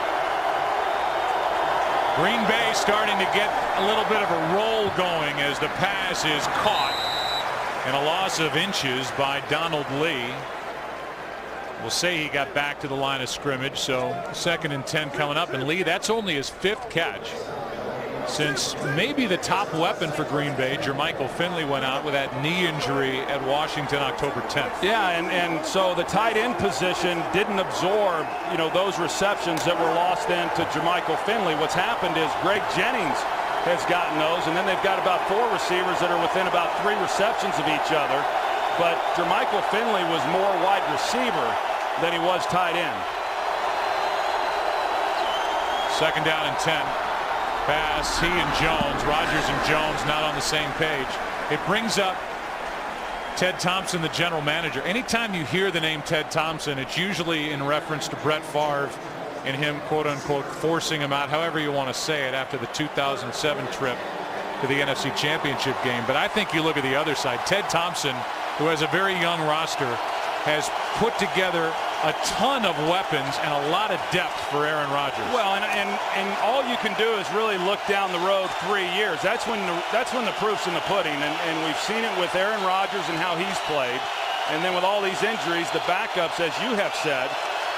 S1: Green Bay starting to get a little bit of a roll going as the pass is caught, and a loss of inches by Donald Lee. We'll say he got back to the line of scrimmage, so 2nd and 10 coming up. And Lee, that's only his 5th catch since maybe the top weapon for Green Bay, Jermichael Finley, went out with that knee injury at Washington October 10th.
S2: Yeah, and so the tight end position didn't absorb, you know, those receptions that were lost then to Jermichael Finley. What's happened is Greg Jennings has gotten those, and then they've got about 4 receivers that are within about 3 receptions of each other. but Jermichael Finley was more wide receiver than he was tight end.
S1: 2nd down and 10. Pass, he and Jones. Rodgers and Jones not on the same page. It brings up Ted Thompson, the general manager. Anytime you hear the name Ted Thompson, it's usually in reference to Brett Favre and him, quote unquote, forcing him out, however you want to say it, after the 2007 trip to the NFC Championship game. But I think you look at the other side. Ted Thompson, who has a very young roster, has put together a ton of weapons and a lot of depth for Aaron Rodgers.
S2: Well, and all you can do is really look down the road 3 years. That's when the proof's in the pudding, and we've seen it with Aaron Rodgers and how he's played, and then with all these injuries, the backups, as you have said,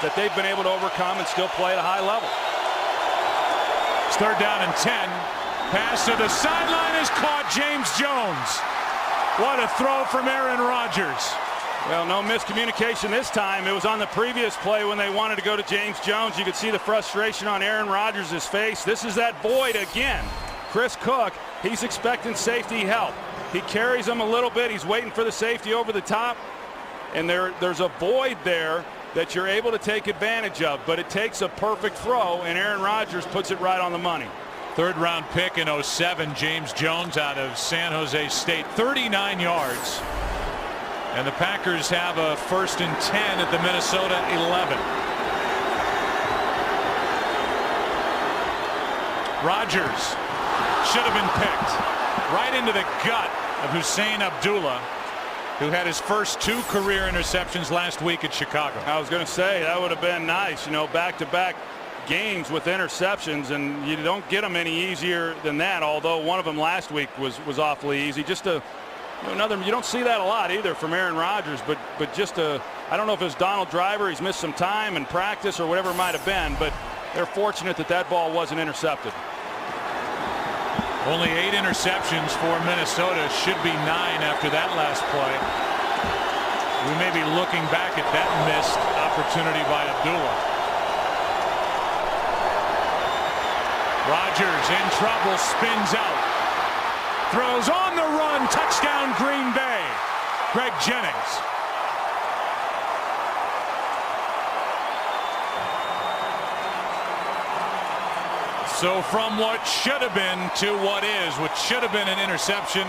S2: that they've been able to overcome and still play at a high level.
S1: It's 3rd down and 10. Pass to the sideline is caught. James Jones. What a throw from Aaron Rodgers.
S2: Well, no miscommunication this time. It was on the previous play when they wanted to go to James Jones. You could see the frustration on Aaron Rodgers' face. This is that void again. Chris Cook, he's expecting safety help. He carries him a little bit. He's waiting for the safety over the top. And there's a void there that you're able to take advantage of. But it takes a perfect throw, and Aaron Rodgers puts it right on the money.
S1: 3rd round pick in 07, James Jones out of San Jose State, 39 yards. And the Packers have a 1st and 10 at the Minnesota 11. Rodgers should have been picked right into the gut of Hussein Abdullah, who had his first 2 career interceptions last week at Chicago.
S2: I was going to say that would have been nice, you know, back-to-back games with interceptions, and you don't get them any easier than that, although one of them last week was awfully easy. Just a another, you don't see that a lot either from Aaron Rodgers, but just I don't know if it's Donald Driver, he's missed some time in practice or whatever it might have been, but they're fortunate that that ball wasn't intercepted.
S1: Only 8 interceptions for Minnesota, should be 9 after that last play. We may be looking back at that missed opportunity by Abdullah. Rodgers in trouble, spins out. Throws on the run, touchdown Green Bay. Greg Jennings. So from what should have been to what should have been an interception,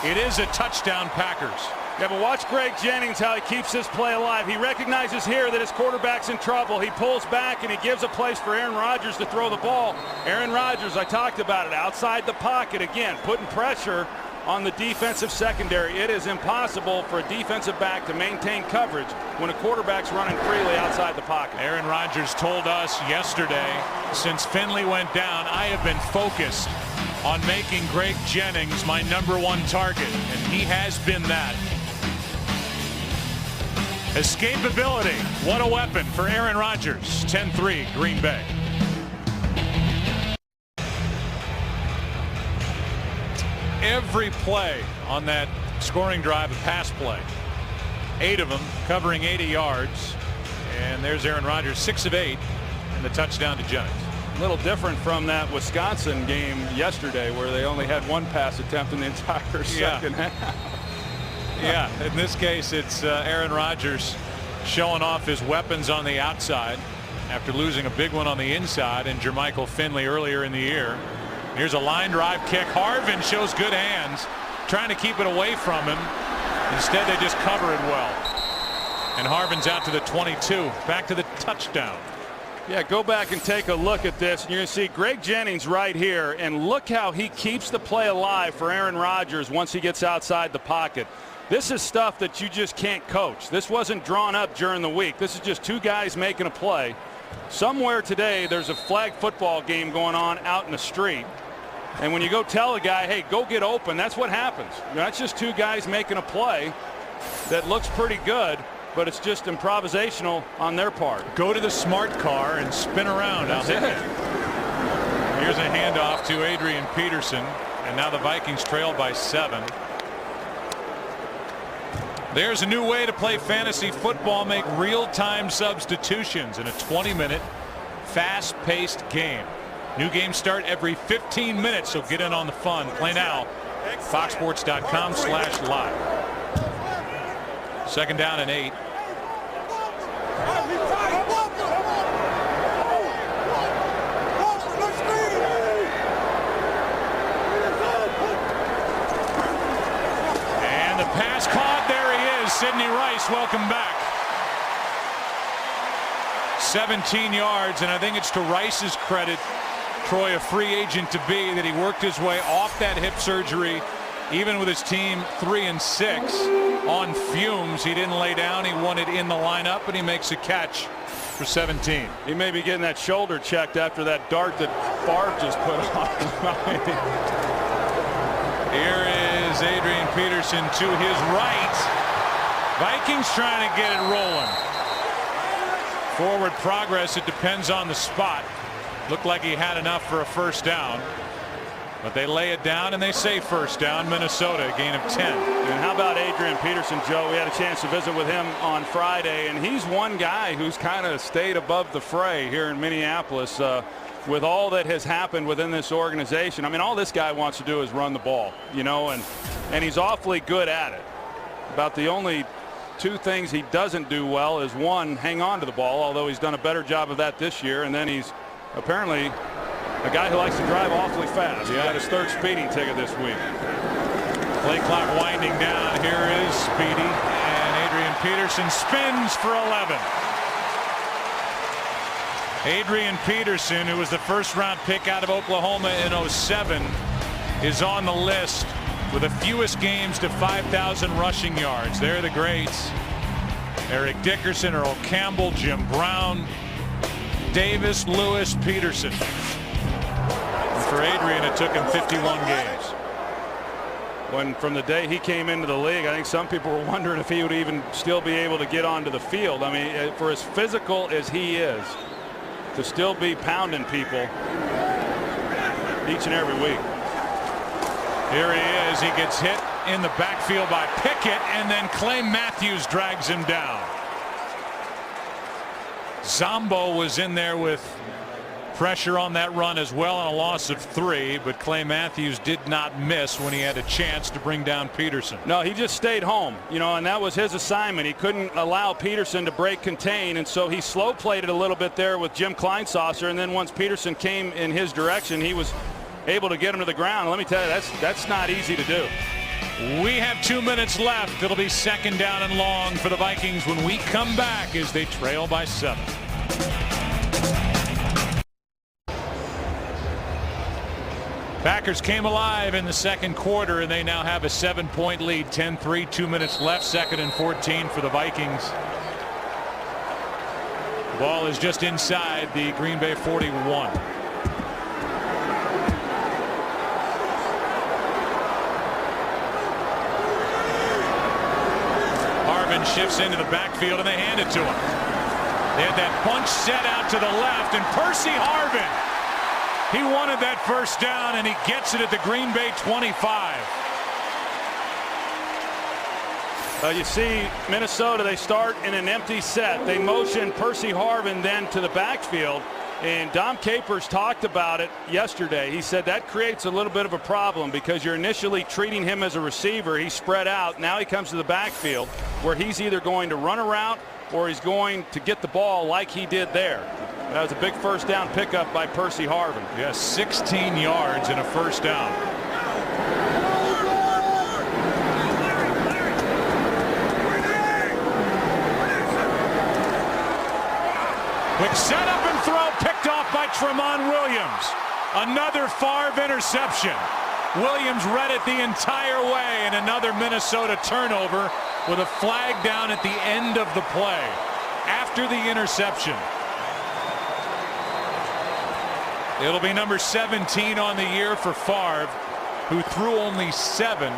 S1: it is a touchdown Packers.
S2: Yeah, but watch Greg Jennings, how he keeps this play alive. He recognizes here that his quarterback's in trouble. He pulls back and he gives a place for Aaron Rodgers to throw the ball. Aaron Rodgers, I talked about it, outside the pocket again, putting pressure on the defensive secondary. It is impossible for a defensive back to maintain coverage when a quarterback's running freely outside the pocket.
S1: Aaron Rodgers told us yesterday, since Finley went down, I have been focused on making Greg Jennings my #1 target, and he has been that. Escapability, what a weapon for Aaron Rodgers. 10-3 Green Bay. Every play on that scoring drive, a pass play. 8 of them covering 80 yards. And there's Aaron Rodgers, 6 of 8, and the touchdown to Jennings.
S2: A little different from that Wisconsin game yesterday where they only had 1 pass attempt in the entire second half.
S1: Yeah, in this case, it's Aaron Rodgers showing off his weapons on the outside after losing a big one on the inside, and Jermichael Finley earlier in the year. Here's a line drive kick. Harvin shows good hands, trying to keep it away from him. Instead, they just cover it well. And Harvin's out to the 22, back to the touchdown.
S2: Yeah, go back and take a look at this. You're going to see Greg Jennings right here, and look how he keeps the play alive for Aaron Rodgers once he gets outside the pocket. This is stuff that you just can't coach. This wasn't drawn up during the week. This is just 2 guys making a play. Somewhere today, there's a flag football game going on out in the street. And when you go tell a guy, hey, go get open, that's what happens. That's just 2 guys making a play that looks pretty good, but it's just improvisational on their part.
S1: Go to the smart car and spin around. Here's a handoff to Adrian Peterson, and now the Vikings trail by 7. There's a new way to play fantasy football. Make real-time substitutions in a 20-minute, fast-paced game. New games start every 15 minutes, so get in on the fun. Play now. FoxSports.com/live. Second down and 8. And the pass caught. There he is. Sidney Rice, welcome back. 17 yards, and I think it's to Rice's credit, Troy, a free agent to be, that he worked his way off that hip surgery. Even with his team 3-6 on fumes, he didn't lay down. He wanted in the lineup, and he makes a catch for 17.
S2: He may be getting that shoulder checked after that dart that Favre just put on.
S1: Here is Adrian Peterson to his right. Vikings trying to get it rolling. Forward progress, it depends on the spot. Looked like he had enough for a first down. But they lay it down and they say first down. Minnesota, a gain of 10.
S2: And how about Adrian Peterson, Joe? We had a chance to visit with him on Friday, and he's one guy who's kind of stayed above the fray here in Minneapolis with all that has happened within this organization. I mean, all this guy wants to do is run the ball, you know, and he's awfully good at it. About the only two things he doesn't do well is, one, hang on to the ball, although he's done a better job of that this year, and then he's apparently a guy who likes to drive awfully fast. He got his third speeding ticket this week.
S1: Play clock winding down. Here is Speedy, and Adrian Peterson spins for 11. Adrian Peterson, who was the first-round pick out of Oklahoma in 07, is on the list with the fewest games to 5,000 rushing yards. They're the greats: Eric Dickerson, Earl Campbell, Jim Brown, Davis, Lewis, Peterson. For Adrian, it took him 51 games.
S2: When from the day he came into the league, I think some people were wondering if he would even still be able to get onto the field. I mean, for as physical as he is, to still be pounding people each and every week.
S1: Here he is. He gets hit in the backfield by Pickett, and then Clay Matthews drags him down. Zombo was in there with pressure on that run as well, on a loss of 3, but Clay Matthews did not miss when he had a chance to bring down Peterson.
S2: No, he just stayed home, you know, and that was his assignment. He couldn't allow Peterson to break contain, and so he slow played it a little bit there with Jim Kleinsasser, and then once Peterson came in his direction, he was able to get him to the ground. Let me tell you, that's not easy to do.
S1: We have 2 minutes left. It'll be second down and long for the Vikings when we come back as they trail by 7. Packers came alive in the second quarter, and they now have a 7-point lead. 10-3, 2 minutes left. Second and 14 for the Vikings. The ball is just inside the Green Bay 41. Harvin shifts into the backfield, and they hand it to him. They had that bunch set out to the left, and Percy Harvin, he wanted that first down, and he gets it at the Green Bay 25.
S2: You see Minnesota, they start in an empty set. They motion Percy Harvin then to the backfield, and Dom Capers talked about it yesterday. He said that creates a little bit of a problem because you're initially treating him as a receiver. He's spread out. Now he comes to the backfield where he's either going to run a route or he's going to get the ball like he did there. That was a big first down pickup by Percy Harvin.
S1: Yes, 16 yards and a first down. Quick setup and throw, picked off by Tramon Williams. Another Favre interception. Williams read it the entire way, and another Minnesota turnover with a flag down at the end of the play after the interception. It'll be number 17 on the year for Favre, who threw only 7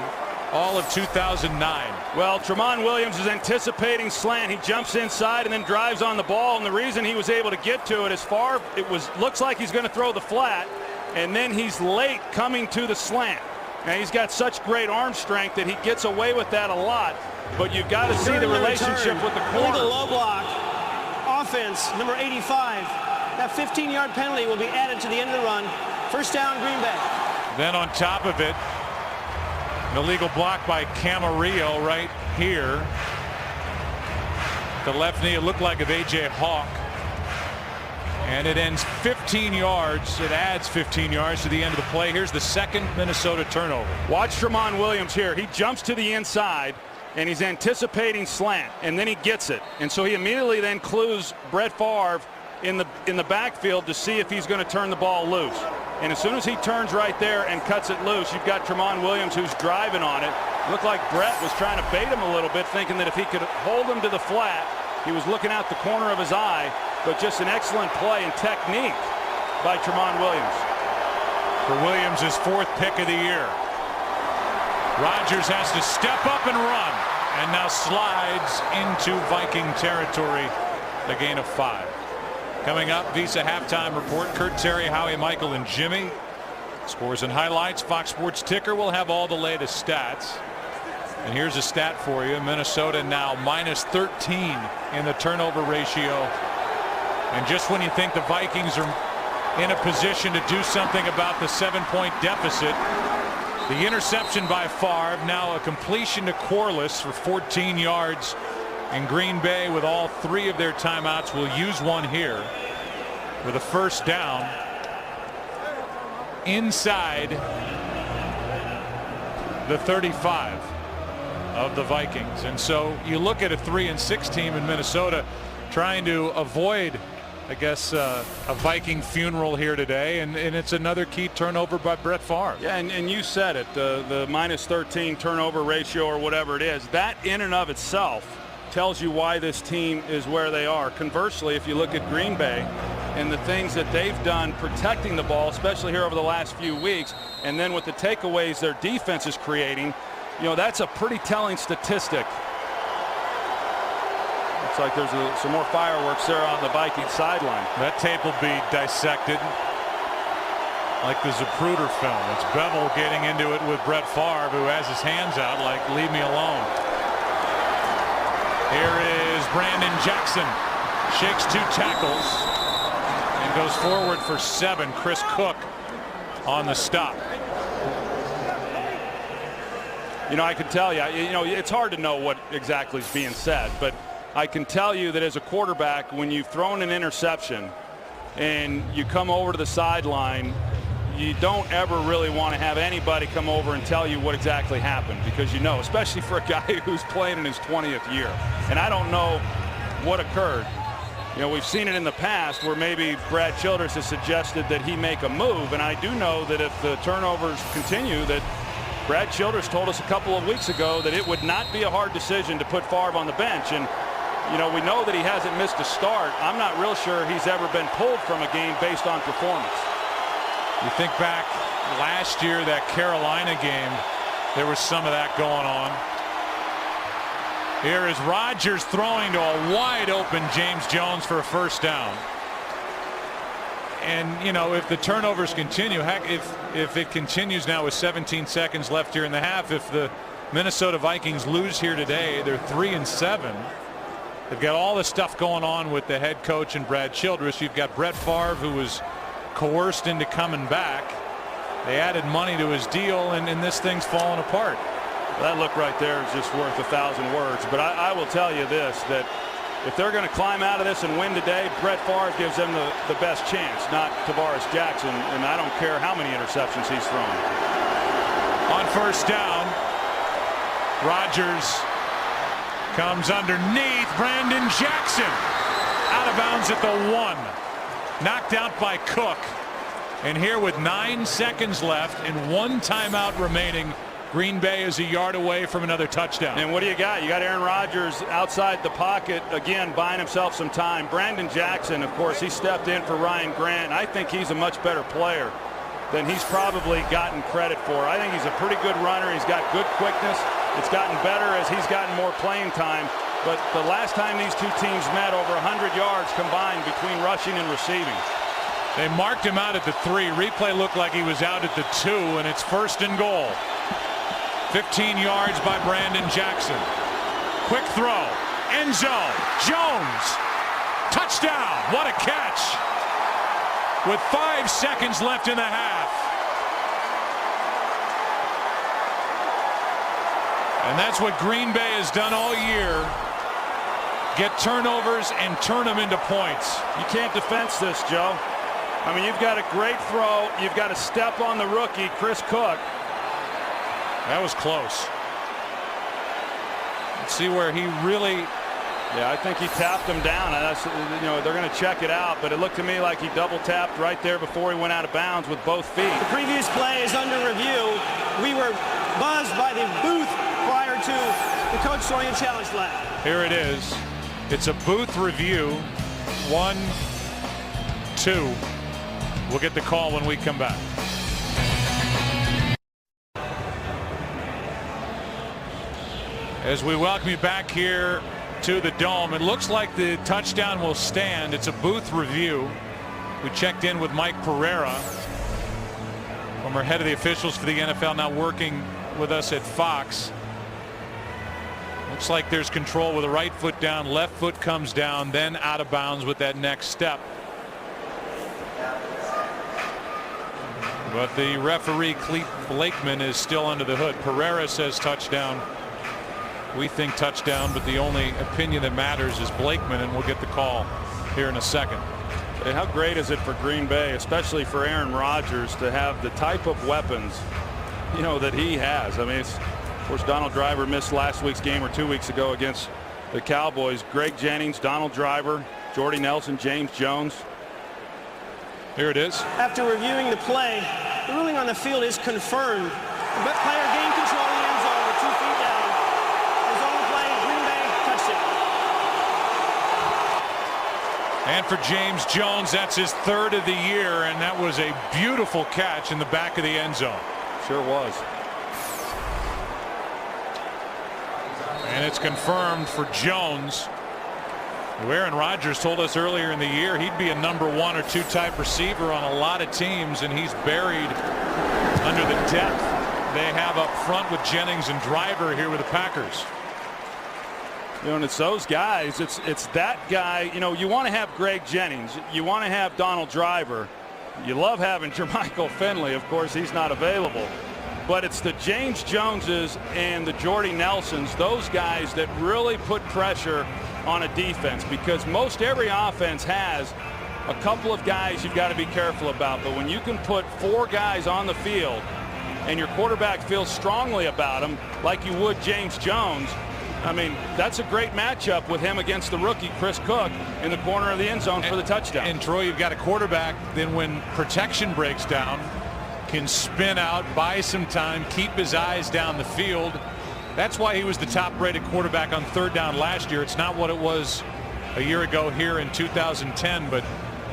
S1: all of 2009.
S2: Well, Tramon Williams is anticipating slant. He jumps inside and then drives on the ball, and the reason he was able to get to it is Favre, looks like he's going to throw the flat, and then he's late coming to the slant. And he's got such great arm strength that he gets away with that a lot, but you've got to see the relationship with the corner.
S3: Illegal low block. Offense, number 85. That 15-yard penalty will be added to the end of the run. First down, Green Bay.
S1: Then on top of it, an illegal block by Camarillo right here. the left knee, it looked like, of A.J. Hawk. And it ends 15 yards. It adds 15 yards to the end of the play. Here's the second Minnesota turnover.
S2: Watch Tramon Williams here. He jumps to the inside, and he's anticipating slant, and then he gets it. And so he immediately then clues Brett Favre in the backfield to see if he's going to turn the ball loose. And as soon as he turns right there and cuts it loose, you've got Tramon Williams who's driving on it. Looked like Brett was trying to bait him a little bit, thinking that if he could hold him to the flat, he was looking out the corner of his eye. But just an excellent play and technique by Tramon Williams.
S1: For Williams, his 4th pick of the year. Rodgers has to step up and run, and now slides into Viking territory, the gain of 5. Coming up, Visa halftime report. Kurt, Terry, Howie, Michael, and Jimmy. Scores and highlights. Fox Sports Ticker will have all the latest stats. And here's a stat for you. Minnesota now minus 13 in the turnover ratio. And just when you think the Vikings are in a position to do something about the 7-point deficit, the interception by Favre, now a completion to Corliss for 14 yards. And Green Bay, with all 3 of their timeouts, will use one here with a first down inside the 35 of the Vikings. And so you look at a 3-6 team in Minnesota trying to avoid, I guess, a Viking funeral here today, and it's another key turnover by Brett Favre.
S2: Yeah, and you said it, the minus 13 turnover ratio or whatever it is, that in and of itself tells you why this team is where they are. Conversely, if you look at Green Bay and the things that they've done protecting the ball, especially here over the last few weeks, and then with the takeaways their defense is creating, you know, that's a pretty telling statistic. Looks like there's some more fireworks there on the Viking sideline.
S1: That tape will be dissected like the Zapruder film. It's Bevel getting into it with Brett Favre, who has his hands out like, leave me alone. Here is Brandon Jackson. Shakes 2 tackles and goes forward for 7. Chris Cook on the stop.
S2: You know, I can tell you, it's hard to know what exactly is being said, but I can tell you that as a quarterback, when you've thrown an interception and you come over to the sideline, you don't ever really want to have anybody come over and tell you what exactly happened, because you know, especially for a guy who's playing in his 20th year. And I don't know what occurred. You know, we've seen it in the past where maybe Brad Childress has suggested that he make a move, and I do know that if the turnovers continue, that Brad Childress told us a couple of weeks ago that it would not be a hard decision to put Favre on the bench. And you know, we know that he hasn't missed a start. I'm not real sure he's ever been pulled from a game based on performance.
S1: You think back last year, that Carolina game, there was some of that going on. Here is Rodgers throwing to a wide open James Jones for a first down. And you know, if the turnovers continue, heck, if it continues now with 17 seconds left here in the half, if the Minnesota Vikings lose here today, they're 3-7. They've got all the stuff going on with the head coach and Brad Childress. You've got Brett Favre, who was coerced into coming back. They added money to his deal, and this thing's falling apart.
S2: That look right there is just worth 1,000 words. But I will tell you this, that if they're going to climb out of this and win today, Brett Favre gives them the best chance, not Tavares Jackson, and I don't care how many interceptions he's thrown.
S1: On first down, Rodgers comes underneath Brandon Jackson. Out of bounds at the 1. Knocked out by Cook. And here with 9 seconds left and 1 timeout remaining, Green Bay is a yard away from another touchdown.
S2: And what do you got? You got Aaron Rodgers outside the pocket, again, buying himself some time. Brandon Jackson, of course, he stepped in for Ryan Grant. I think he's a much better player than he's probably gotten credit for. I think he's a pretty good runner. He's got good quickness. It's gotten better as he's gotten more playing time. But the last time these two teams met, over 100 yards combined between rushing and receiving.
S1: They marked him out at the 3. Replay looked like he was out at the 2, and it's first and goal. 15 yards by Brandon Jackson. Quick throw. End zone. Jones. Touchdown. What a catch. With 5 seconds left in the half. And that's what Green Bay has done all year. get turnovers and turn them into points.
S2: You can't defense this, Joe. I mean, you've got a great throw. You've got to step on the rookie, Chris Cook.
S1: That was close. Let's see where he really...
S2: Yeah, I think he tapped him down. That's, you know, they're going to check it out, but it looked to me like he double tapped right there before he went out of bounds with both feet.
S3: The previous play is under review. We were buzzed by the booth prior to the coach throwing a challenge flag.
S1: Here it is. It's a booth review. 1, 2. We'll get the call when we come back. As we welcome you back here to the Dome, it looks like the touchdown will stand. It's a booth review. We checked in with Mike Pereira, former head of the officials for the NFL, now working with us at Fox. Looks like there's control with the right foot down, left foot comes down, then out of bounds with that next step. But the referee, Clete Blakeman, is still under the hood. Pereira says touchdown. We think touchdown, but the only opinion that matters is Blakeman, and we'll get the call here in a second.
S2: And how great is it for Green Bay, especially for Aaron Rodgers, to have the type of weapons, you know, that he has. I mean, of course, Donald Driver missed last week's game or 2 weeks ago against the Cowboys. Greg Jennings, Donald Driver, Jordy Nelson, James Jones.
S1: Here it is.
S3: After reviewing the play, the ruling on the field is confirmed. The player gained control of the end zone with 2 feet down. His own play, Green Bay touched it.
S1: And for James Jones, that's his 3rd of the year, and that was a beautiful catch in the back of the end zone.
S2: Sure was.
S1: And it's confirmed for Jones, who Aaron Rodgers told us earlier in the year he'd be a number 1 or 2 type receiver on a lot of teams, and he's buried under the depth they have up front with Jennings and Driver here with the Packers.
S2: You know, and it's those guys. It's that guy. You know, you want to have Greg Jennings. You want to have Donald Driver. You love having Jermichael Finley. Of course, he's not available. But it's the James Joneses and the Jordy Nelsons, those guys that really put pressure on a defense, because most every offense has a couple of guys you've got to be careful about. But when you can put 4 guys on the field and your quarterback feels strongly about them, like you would James Jones, I mean, that's a great matchup with him against the rookie Chris Cook in the corner of the end zone for the touchdown.
S1: And Troy, you've got a quarterback then when protection breaks down can spin out, buy some time, keep his eyes down the field. That's why he was the top rated quarterback on 3rd down last year. It's not what it was a year ago here in 2010, but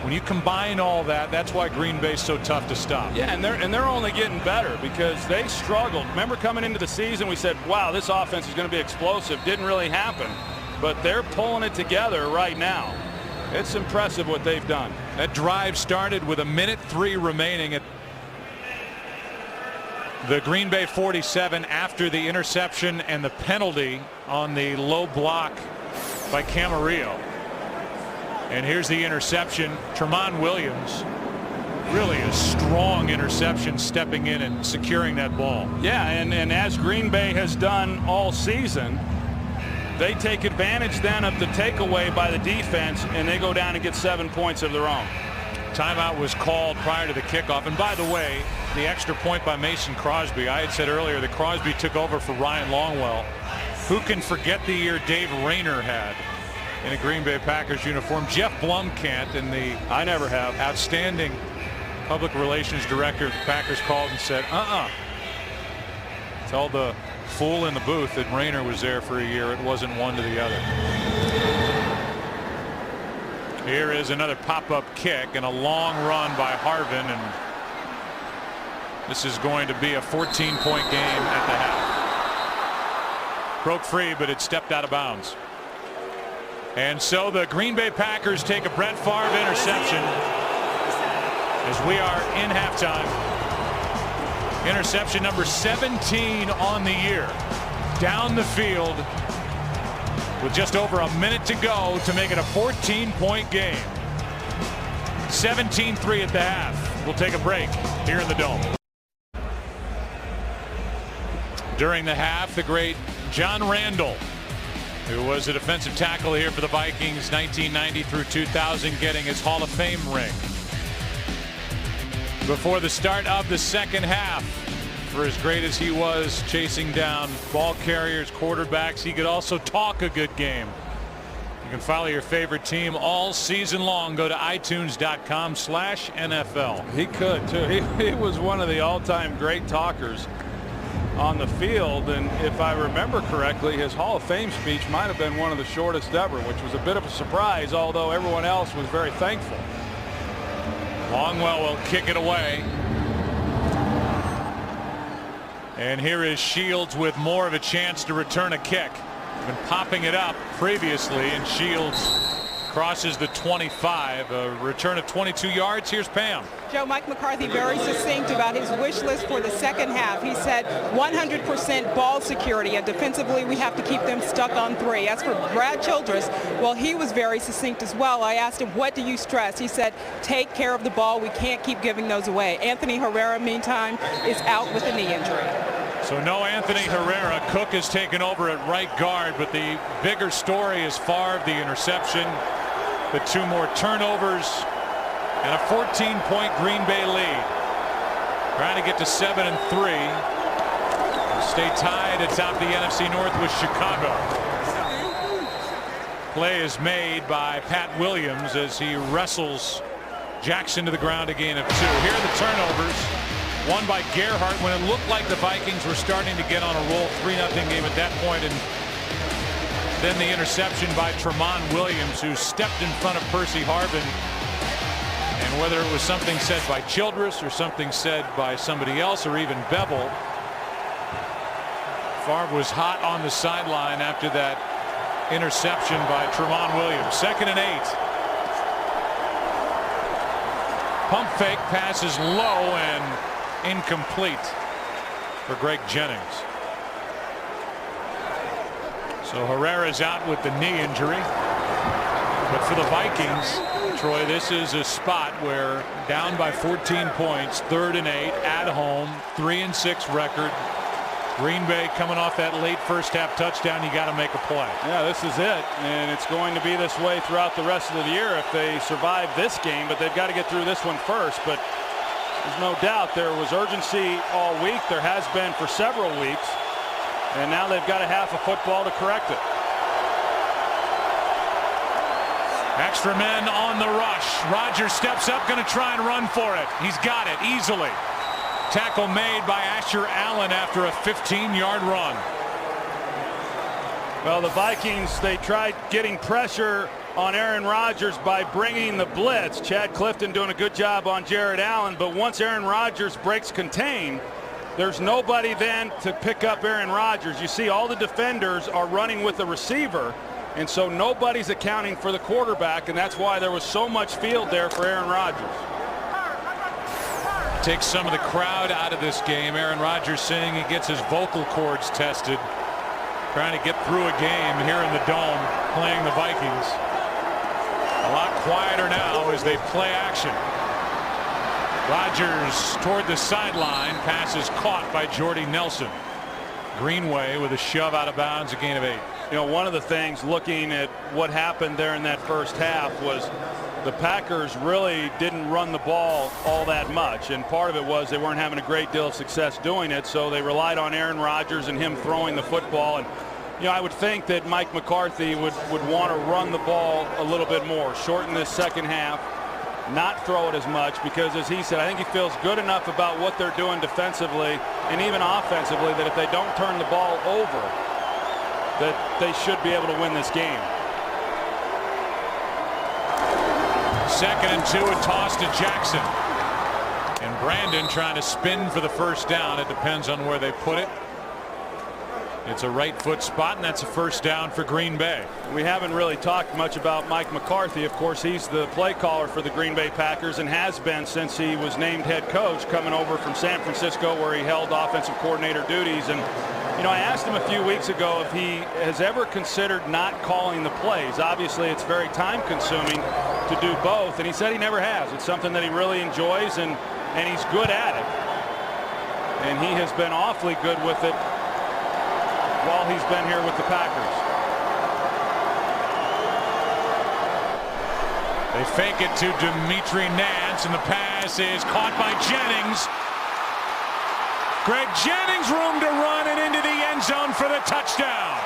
S1: when you combine all that, that's why Green Bay's so tough to stop.
S2: Yeah, and they're only getting better because they struggled. Remember, coming into the season, we said, wow, this offense is going to be explosive. Didn't really happen, but they're pulling it together right now. It's impressive what they've done.
S1: That drive started with 1:03 remaining at the Green Bay 47 after the interception and the penalty on the low block by Camarillo. And here's the interception. Tramon Williams, really a strong interception, stepping in and securing that ball.
S2: Yeah, and as Green Bay has done all season, they take advantage then of the takeaway by the defense, and they go down and get 7 points of their own.
S1: Timeout was called prior to the kickoff. And by the way, the extra point by Mason Crosby. I had said earlier that Crosby took over for Ryan Longwell. Who can forget the year Dave Rayner had in a Green Bay Packers uniform? Jeff Blomkamp, and the
S2: I never have
S1: outstanding public relations director of the Packers, called and said, tell the fool in the booth that Rayner was there for a year. It wasn't one to the other. Here is another pop-up kick and a long run by Harvin, and this is going to be a 14-point game at the half. Broke free, but it stepped out of bounds. And so the Green Bay Packers take a Brett Favre interception as we are in halftime. Interception number 17 on the year. Down the field with just over a minute to go to make it a 14-point game. 17-3 at the half. We'll take a break here in the Dome. During the half, the great John Randall who was a defensive tackle here for the Vikings 1990 through 2000, getting his Hall of Fame ring. Before the start of the second half, for as great as he was chasing down ball carriers, quarterbacks, he could also talk a good game. You can follow your favorite team all season long. Go to itunes.com/NFL.
S2: He could too. He was one of the all-time great talkers on the field, and if I remember correctly, his Hall of Fame speech might have been one of the shortest ever, which was a bit of a surprise, although everyone else was very thankful.
S1: Longwell will kick it away. And here is Shields with more of a chance to return a kick. Been popping it up previously, and Shields crosses the 25, a return of 22 yards. Here's Pam.
S6: Joe, Mike McCarthy very succinct about his wish list for the second half. He said 100% ball security, and defensively we have to keep them stuck on 3. As for Brad Childress, well, he was very succinct as well. I asked him, what do you stress? He said, take care of the ball. We can't keep giving those away. Anthony Herrera, meantime, is out with a knee injury.
S1: So no Anthony Herrera. Cook has taken over at right guard, but the bigger story is Favre, the interception, the 2 more turnovers, and a 14-point Green Bay lead. Trying to get to 7-3. Stay tied atop the NFC North with Chicago. Play is made by Pat Williams as he wrestles Jackson to the ground, a gain of 2. Here are the turnovers. One by Gerhardt when it looked like the Vikings were starting to get on a roll. 3-0 game at that point, and then the interception by Tramon Williams, who stepped in front of Percy Harvin. And whether it was something said by Childress or something said by somebody else or even Bevel, Favre was hot on the sideline after that interception by Tramon Williams. 2nd and 8. Pump fake, passes low and incomplete for Greg Jennings. So Herrera's out with the knee injury. But for the Vikings, Troy, this is a spot where down by 14 points, 3rd and 8 at home, 3-6 record. Green Bay coming off that late first half touchdown. You got to make a play.
S2: Yeah, this is it, and it's going to be this way throughout the rest of the year if they survive this game, but they've got to get through this one first. But there's no doubt there was urgency all week. There has been for several weeks, and now they've got a half of football to correct it.
S1: Extra men on the rush. Rodgers steps up, going to try and run for it. He's got it easily. Tackle made by Asher Allen after a 15-yard run.
S2: Well, the Vikings, they tried getting pressure on Aaron Rodgers by bringing the blitz. Chad Clifton doing a good job on Jared Allen, but once Aaron Rodgers breaks contain, there's nobody then to pick up Aaron Rodgers. You see all the defenders are running with the receiver, and so nobody's accounting for the quarterback, and that's why there was so much field there for Aaron Rodgers.
S1: Takes some of the crowd out of this game. Aaron Rodgers saying he gets his vocal cords tested, trying to get through a game here in the Dome playing the Vikings. A lot quieter now as they play action. Rodgers toward the sideline. Pass is caught by Jordy Nelson. Greenway with a shove out of bounds, a gain of 8.
S2: You know, one of the things looking at what happened there in that first half was the Packers really didn't run the ball all that much, and part of it was they weren't having a great deal of success doing it, so they relied on Aaron Rodgers and him throwing the football. And you know, I would think that Mike McCarthy would want to run the ball a little bit more, shorten this second half, not throw it as much, because as he said, I think he feels good enough about what they're doing defensively and even offensively that if they don't turn the ball over, that they should be able to win this game.
S1: 2nd and 2, a toss to Jackson. And Brandon trying to spin for the first down. It depends on where they put it. It's a right foot spot, and that's a first down for Green Bay.
S2: We haven't really talked much about Mike McCarthy. Of course, he's the play caller for the Green Bay Packers and has been since he was named head coach, coming over from San Francisco where he held offensive coordinator duties. And you know, I asked him a few weeks ago if he has ever considered not calling the plays. Obviously, it's very time consuming to do both, and he said he never has. It's something that he really enjoys, and he's good at it. And he has been awfully good with it while he's been here with the Packers.
S1: They fake it to Dimitri Nance, and the pass is caught by Jennings. Greg Jennings, room to run and into the end zone for the touchdown.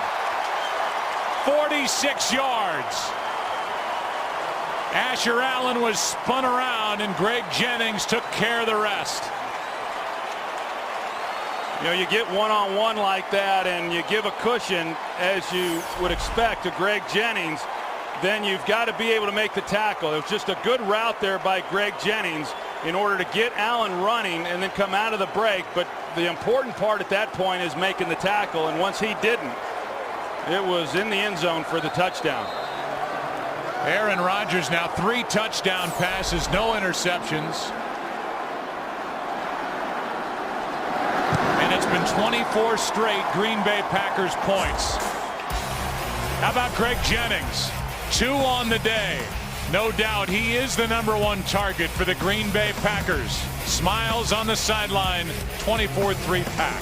S1: 46 yards. Asher Allen was spun around, and Greg Jennings took care of the rest.
S2: You know, you get one-on-one like that, and you give a cushion, as you would expect, to Greg Jennings, then you've got to be able to make the tackle. It was just a good route there by Greg Jennings in order to get Allen running and then come out of the break. But the important part at that point is making the tackle, and once he didn't, it was in the end zone for the touchdown.
S1: Aaron Rodgers now 3 touchdown passes, no interceptions. And it's been 24 straight Green Bay Packers points. How about Greg Jennings? 2 on the day. No doubt he is the #1 target for the Green Bay Packers. Smiles on the sideline, 24-3 Pack.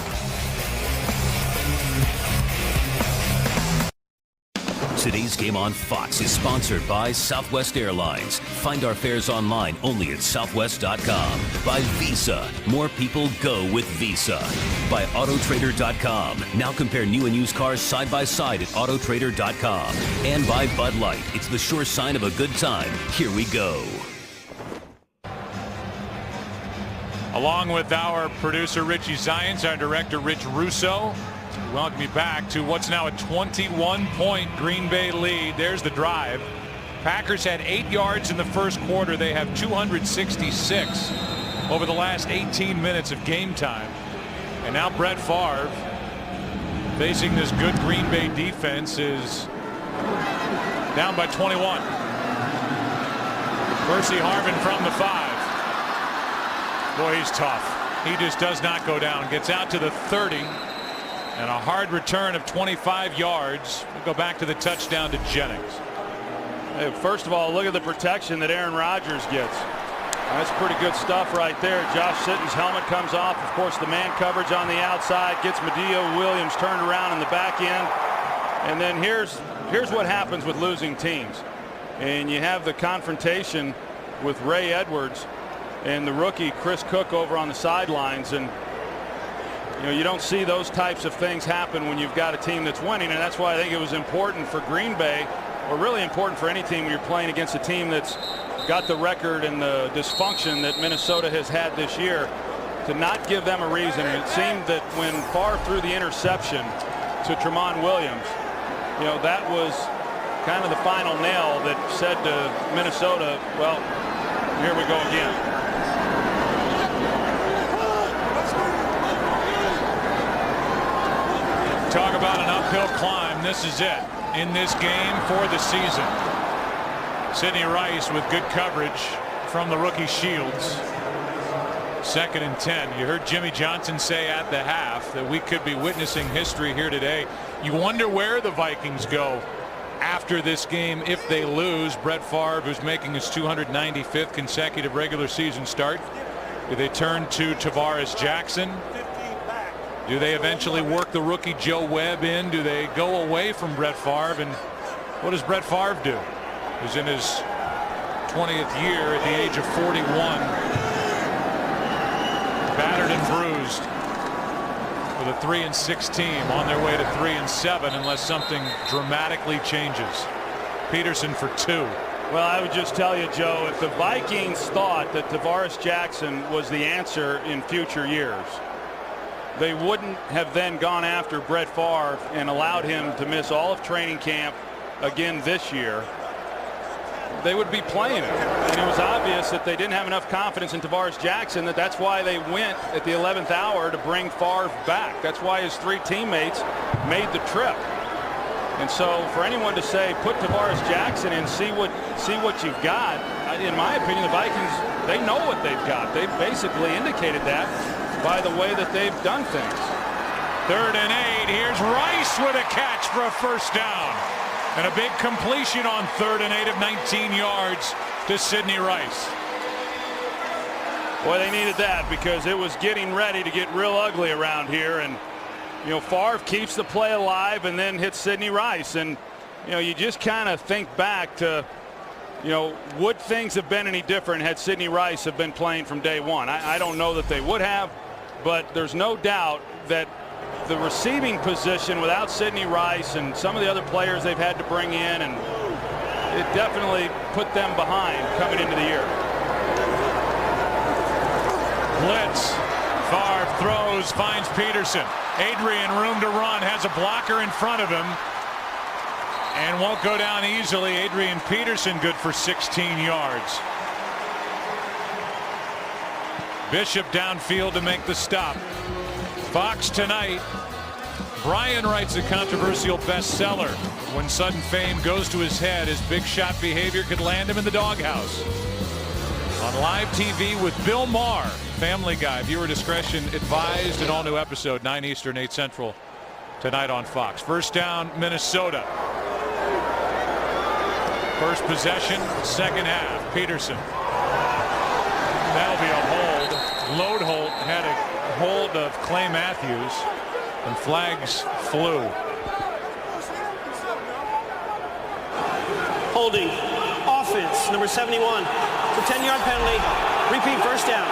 S4: Today's game on Fox is sponsored by Southwest Airlines. Find our fares online only at southwest.com. By Visa. More people go with Visa. By Autotrader.com. Now compare new and used cars side by side at Autotrader.com. And by Bud Light. It's the sure sign of a good time. Here we go.
S1: Along with our producer Richie Zients, our director Rich Russo, welcome you back to what's now a 21-point Green Bay lead. There's the drive. Packers had 8 yards in the first quarter. They have 266 over the last 18 minutes of game time. And now Brett Favre, facing this good Green Bay defense, is down by 21. Percy Harvin from the 5. Boy, he's tough. He just does not go down. Gets out to the 30. And a hard return of 25 yards. We'll go back to the touchdown to Jennings.
S2: Hey, first of all, look at the protection that Aaron Rodgers gets. That's pretty good stuff right there. Josh Sitton's helmet comes off. Of course, the man coverage on the outside gets Medeo Williams turned around in the back end. And then here's what happens with losing teams. And you have the confrontation with Ray Edwards and the rookie Chris Cook over on the sidelines. And you know, you don't see those types of things happen when you've got a team that's winning, and that's why I think it was important for Green Bay, or really important for any team when you're playing against a team that's got the record and the dysfunction that Minnesota has had this year, to not give them a reason. It seemed that when Favre threw the interception to Tramon Williams, you know, that was kind of the final nail that said to Minnesota, well, here we go again.
S1: Talk about an uphill climb. This is it in this game for the season. Sidney Rice with good coverage from the rookie Shields. 2nd and 10. You heard Jimmy Johnson say at the half that we could be witnessing history here today. You wonder where the Vikings go after this game if they lose. Brett Favre, who's making his 295th consecutive regular season start. Do they turn to Tavares Jackson? Do they eventually work the rookie Joe Webb in? Do they go away from Brett Favre? And what does Brett Favre do? He's in his 20th year at the age of 41. Battered and bruised with a 3-6 team on their way to 3-7 unless something dramatically changes. Peterson for 2.
S2: Well, I would just tell you, Joe, if the Vikings thought that Tavares Jackson was the answer in future years, they wouldn't have then gone after Brett Favre and allowed him to miss all of training camp again this year. They would be playing it. And it was obvious that they didn't have enough confidence in Tavares Jackson, that's why they went at the 11th hour to bring Favre back. That's why his 3 teammates made the trip. And so for anyone to say put Tavares Jackson in, see what you've got, in my opinion, the Vikings, they know what they've got. They've basically indicated that by the way that they've done things.
S1: 3rd and 8. Here's Rice with a catch for a first down. And a big completion on 3rd and 8 of 19 yards to Sidney Rice.
S2: Well, they needed that because it was getting ready to get real ugly around here. And, you know, Favre keeps the play alive and then hits Sidney Rice. And, you know, you just kind of think back to you know, would things have been any different had Sidney Rice have been playing from day one? I don't know that they would have, but there's no doubt that the receiving position without Sidney Rice and some of the other players they've had to bring in, and it definitely put them behind coming into the year.
S1: Blitz. Favre throws, finds Peterson. Adrian, room to run, has a blocker in front of him and won't go down easily. Adrian Peterson good for 16 yards. Bishop downfield to make the stop. Fox tonight. Brian writes a controversial bestseller. When sudden fame goes to his head, his big shot behavior could land him in the doghouse. On live TV with Bill Maher, Family Guy. Viewer discretion advised. An all-new episode, 9 Eastern, 8 Central, tonight on Fox. First down, Minnesota. First possession, second half. Peterson. That'll be a hold. Lodeholt had a hold of Clay Matthews, and flags flew.
S3: Holding. Offense, number 71. It's a 10-yard penalty. Repeat first down.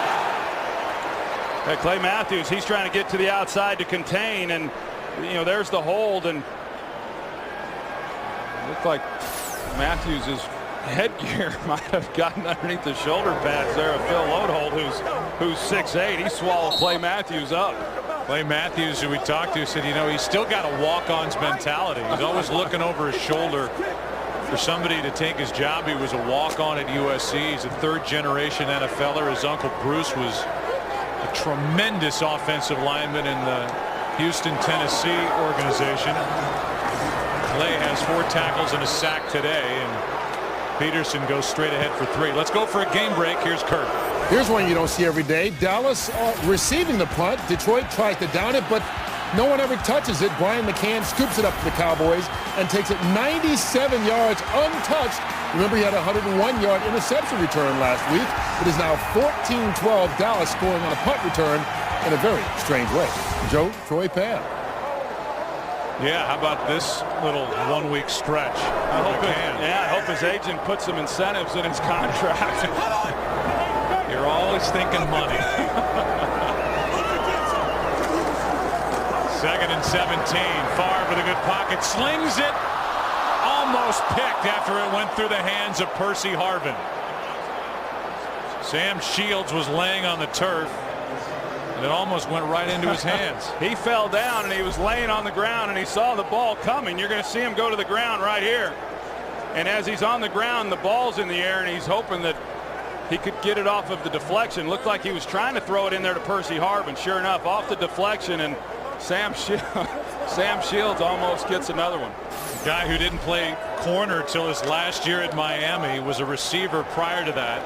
S2: Hey, Clay Matthews, he's trying to get to the outside to contain, and you know, there's the hold, and it looked like Matthews' headgear might have gotten underneath the shoulder pads there of Phil Lodeholt, who's 6'8". He swallowed Clay Matthews up.
S1: Clay Matthews, who we talked to, said, you know, he's still got a walk-on's mentality. He's always looking over his shoulder for somebody to take his job. He was a walk-on at USC. He's a third-generation NFLer. His uncle Bruce was a tremendous offensive lineman in the Houston, Tennessee organization. Clay has 4 tackles and a sack today, and Peterson goes straight ahead for 3. Let's go for a game break. Here's Kurt.
S5: Here's one you don't see every day. Dallas receiving the punt. Detroit tries to down it, but no one ever touches it. Brian McCann scoops it up to the Cowboys and takes it 97 yards untouched. Remember, he had a 101-yard interception return last week. It is now 14-12, Dallas scoring on a punt return in a very strange way. Joe, Troy Pam.
S1: Yeah, how about this little one-week stretch?
S2: I hope his agent puts some incentives in his contract.
S1: You're always thinking money. 2nd and 17. Favre with a good pocket. Slings it. Almost picked after it went through the hands of Percy Harvin. Sam Shields was laying on the turf, and it almost went right into his hands.
S2: He fell down, and he was laying on the ground, and he saw the ball coming. You're going to see him go to the ground right here. And as he's on the ground, the ball's in the air, and he's hoping that he could get it off of the deflection. Looked like he was trying to throw it in there to Percy Harvin. Sure enough, off the deflection, and Sam Shields almost gets another one.
S1: The guy who didn't play corner till his last year at Miami, was a receiver prior to that.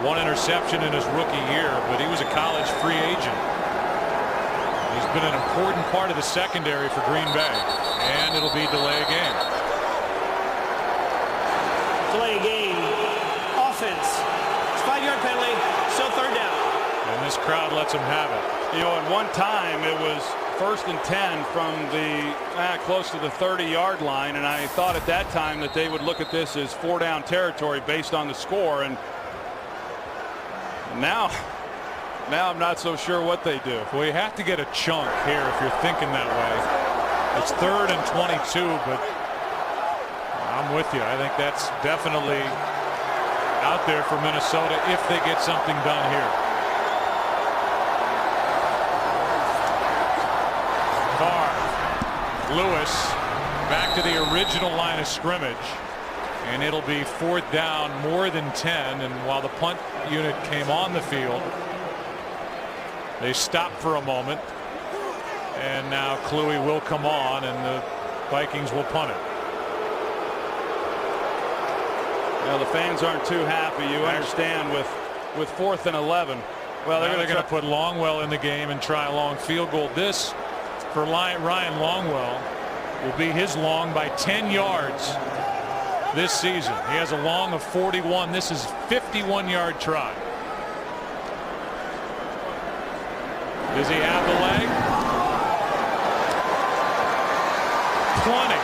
S1: 1 interception in his rookie year, but he was a college free agent. He's been an important part of the secondary for Green Bay, and it'll be delay a game.
S3: Delay a game. Offense. It's a 5-yard penalty. Still third down.
S1: And this crowd lets him have it.
S2: You know, at one time it was 1st and 10 from the close to the 30-yard line, and I thought at that time that they would look at this as 4-down territory based on the score, and now I'm not so sure what they do.
S1: Well, you have to get a chunk here if you're thinking that way. It's 3rd and 22, but I'm with you. I think that's definitely out there for Minnesota if they get something done here. Lewis back to the original line of scrimmage, and it'll be 4th down, more than 10. And while the punt unit came on the field, they stopped for a moment, and now Kluwe will come on, and the Vikings will punt it.
S2: Well, the fans aren't too happy. You understand with 4th and 11.
S1: Well, they're going to put Longwell in the game and try a long field goal. This, for Ryan Longwell, will be his long by 10 yards this season. He has a long of 41. This is 51-yard try. Does he have the leg? 20.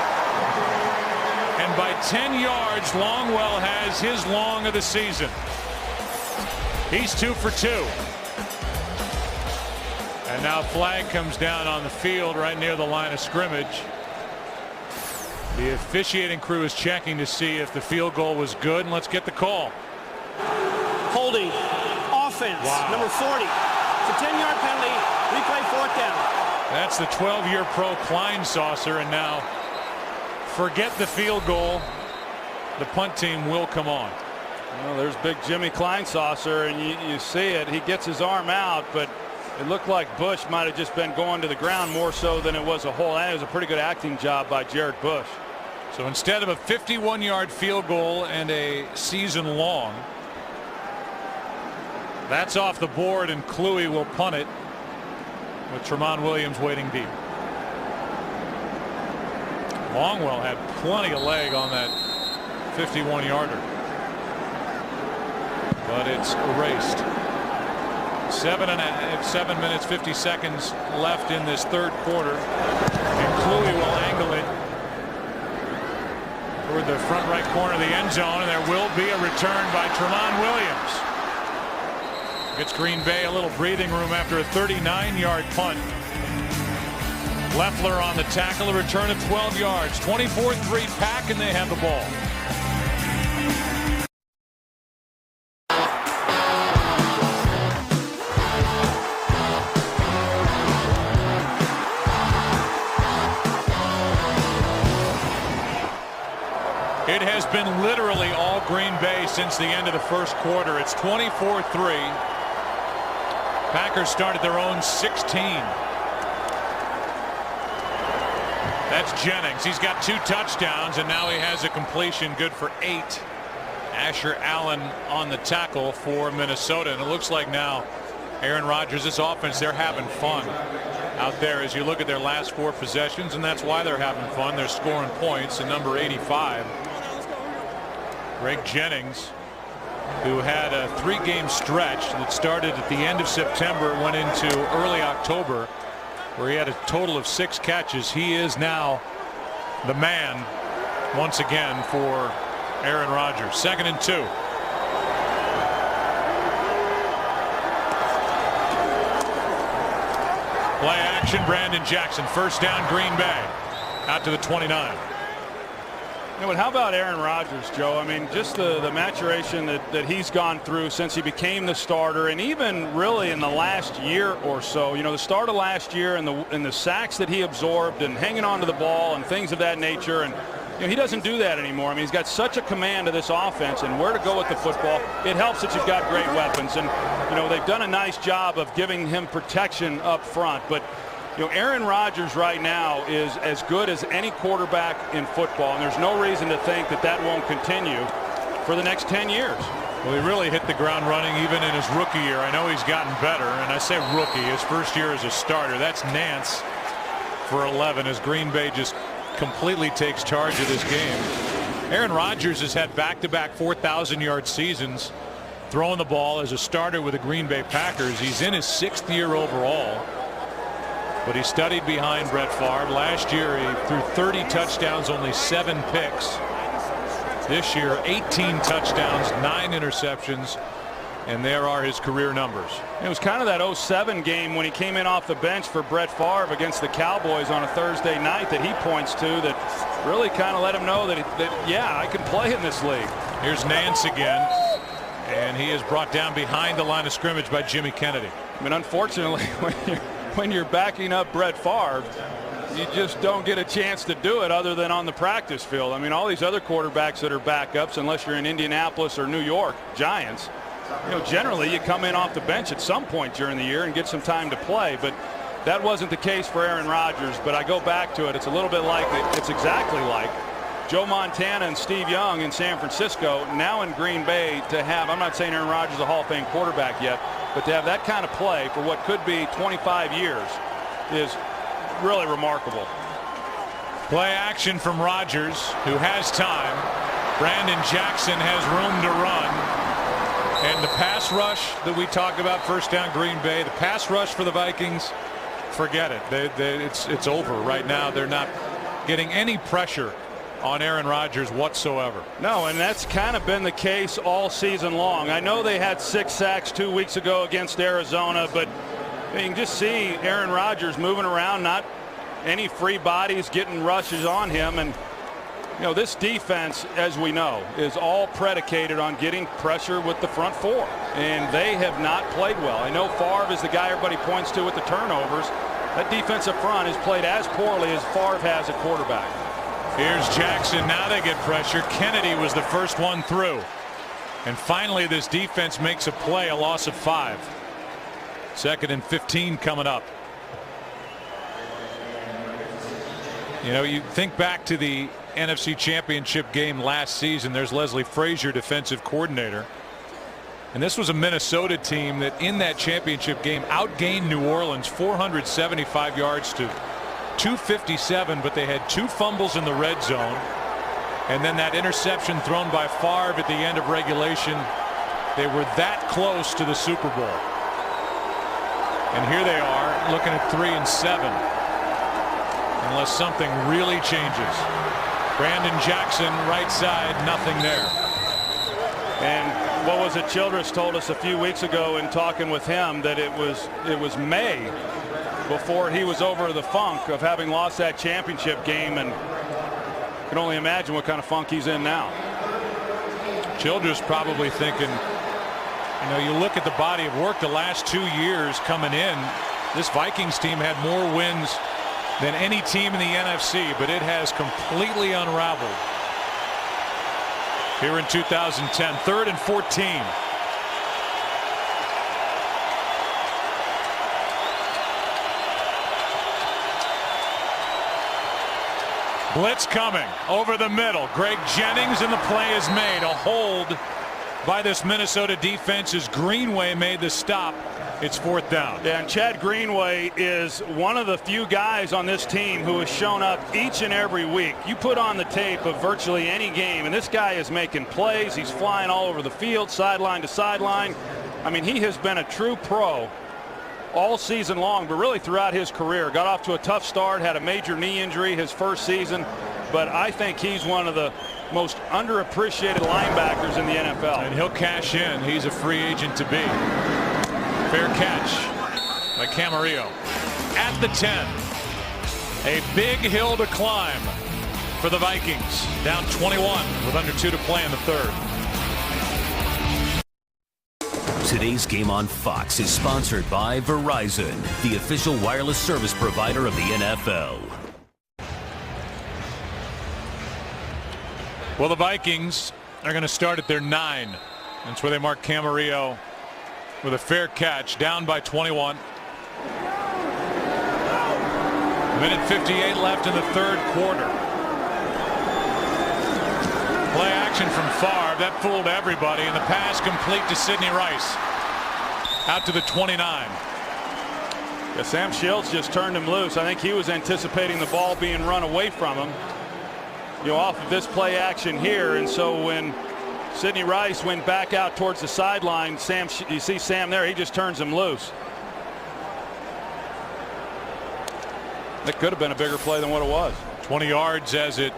S1: And And by 10 yards, Longwell has his long of the season. He's 2 for 2. And now flag comes down on the field right near the line of scrimmage. The officiating crew is checking to see if the field goal was good, and let's get the call.
S3: Holding. Offense.
S1: Wow.
S3: Number 40. It's a 10-yard penalty. Replay 4th down.
S1: That's the 12-year pro Klein saucer, and now forget the field goal. The punt team will come on.
S2: Well, there's big Jimmy Kleinsaucer, and you see it. He gets his arm out, but it looked like Bush might have just been going to the ground more so than it was a hole. And it was a pretty good acting job by Jared Bush.
S1: So instead of a 51-yard field goal and a season long, that's off the board, and Kluwe will punt it with Tramon Williams waiting deep. Longwell had plenty of leg on that 51-yarder. But it's erased. 7 minutes 50 seconds left in this third quarter, and Kluwe will angle it toward the front right corner of the end zone, and there will be a return by Tramon Williams. Gets Green Bay a little breathing room after a 39-yard punt. Leffler on the tackle, a return of 12 yards, 24-3 Pack, and they have the ball. It has been literally all Green Bay since the end of the first quarter. It's 24-3. Packers started their own 16. That's Jennings. He's got 2 touchdowns, and now he has a completion good for 8. Asher Allen on the tackle for Minnesota, and it looks like now Aaron Rodgers, this offense, they're having fun out there as you look at their last 4 possessions, and that's why they're having fun. They're scoring points. And number 85, Greg Jennings, who had a 3-game stretch that started at the end of September, went into early October, where he had a total of 6 catches. He is now the man once again for Aaron Rodgers. 2nd and 2. Play action, Brandon Jackson. First down, Green Bay. Out to the 29.
S2: You know, but how about Aaron Rodgers, Joe? I mean, just the maturation that he's gone through since he became the starter, and even really in the last year or so. You know, the start of last year and the sacks that he absorbed and hanging on to the ball and things of that nature. And you know, he doesn't do that anymore. I mean, he's got such a command of this offense and where to go with the football. It helps that you've got great weapons, and you know, they've done a nice job of giving him protection up front. But you know, Aaron Rodgers right now is as good as any quarterback in football, and there's no reason to think that won't continue for the next 10 years.
S1: Well, he really hit the ground running even in his rookie year. I know he's gotten better, and I say rookie, his first year as a starter. That's Nance for 11 as Green Bay just completely takes charge of this game. Aaron Rodgers has had back-to-back 4,000-yard seasons throwing the ball as a starter with the Green Bay Packers. He's in his 6th year overall, but he studied behind Brett Favre. Last year he threw 30 touchdowns, only 7 picks. This year 18 touchdowns, 9 interceptions, and there are his career numbers.
S2: It was kind of that 07 game when he came in off the bench for Brett Favre against the Cowboys on a Thursday night that he points to that really kind of let him know that yeah, I can play in this league.
S1: Here's Nance again, and he is brought down behind the line of scrimmage by Jimmy Kennedy.
S2: I mean, unfortunately, when you're backing up Brett Favre, you just don't get a chance to do it other than on the practice field. I mean, all these other quarterbacks that are backups, unless you're in Indianapolis or New York Giants, you know, generally you come in off the bench at some point during the year and get some time to play. But that wasn't the case for Aaron Rodgers. But I go back to it. It's a little bit like it's exactly like Joe Montana and Steve Young in San Francisco, now in Green Bay, to have, I'm not saying Aaron Rodgers is a Hall of Fame quarterback yet, but to have that kind of play for what could be 25 years is really remarkable.
S1: Play action from Rodgers, who has time. Brandon Jackson has room to run. And the pass rush that we talked about, first down Green Bay, the pass rush for the Vikings, forget it. It's over right now. They're not getting any pressure on Aaron Rodgers whatsoever.
S2: No, and that's kind of been the case all season long. I know they had 6 sacks 2 weeks ago against Arizona, but you can just see Aaron Rodgers moving around, not any free bodies, getting rushes on him. And you know, this defense, as we know, is all predicated on getting pressure with the front four, and they have not played well. I know Favre is the guy everybody points to with the turnovers. That defensive front has played as poorly as Favre has at quarterback.
S1: Here's Jackson. Now they get pressure. Kennedy was the first one through. And finally, this defense makes a play, a loss of 5. 2nd and 15 coming up. You know, you think back to the NFC Championship game last season. There's Leslie Frazier, defensive coordinator. And this was a Minnesota team that in that championship game outgained New Orleans 475 yards to 257, but they had 2 fumbles in the red zone. And then that interception thrown by Favre at the end of regulation. They were that close to the Super Bowl. And here they are looking at 3 and 7. Unless something really changes. Brandon Jackson, right side, nothing there.
S2: And what was it Childress told us a few weeks ago in talking with him, that it was May before he was over the funk of having lost that championship game, and you can only imagine what kind of funk he's in now.
S1: Childress probably thinking, you know, you look at the body of work the last 2 years coming in, this Vikings team had more wins than any team in the NFC, but it has completely unraveled here in 2010. 3rd and 14. Blitz coming over the middle. Greg Jennings, and the play is made. A hold by this Minnesota defense as Greenway made the stop. It's 4th down.
S2: Yeah, and Chad Greenway is one of the few guys on this team who has shown up each and every week. You put on the tape of virtually any game, and this guy is making plays. He's flying all over the field, sideline to sideline. I mean, he has been a true pro all season long, but really throughout his career. Got off to a tough start, had a major knee injury his first season, but I think he's one of the most underappreciated linebackers in the NFL.
S1: And he'll cash in. He's a free agent to be. Fair catch by Camarillo at the 10. A big hill to climb for the Vikings. Down 21 with under 2 to play in the 3rd.
S4: Today's game on Fox is sponsored by Verizon, the official wireless service provider of the NFL.
S1: Well, the Vikings are going to start at their 9. That's where they mark Camarillo with a fair catch, down by 21. 1:58 left in the 3rd quarter. Play action from Favre. That fooled everybody, and the pass complete to Sidney Rice. Out to the 29.
S2: Yeah, Sam Shields just turned him loose. I think he was anticipating the ball being run away from him, you know, off of this play action here. And so when Sidney Rice went back out towards the sideline, you see Sam there, he just turns him loose. That could have been a bigger play than what it was.
S1: 20 yards as it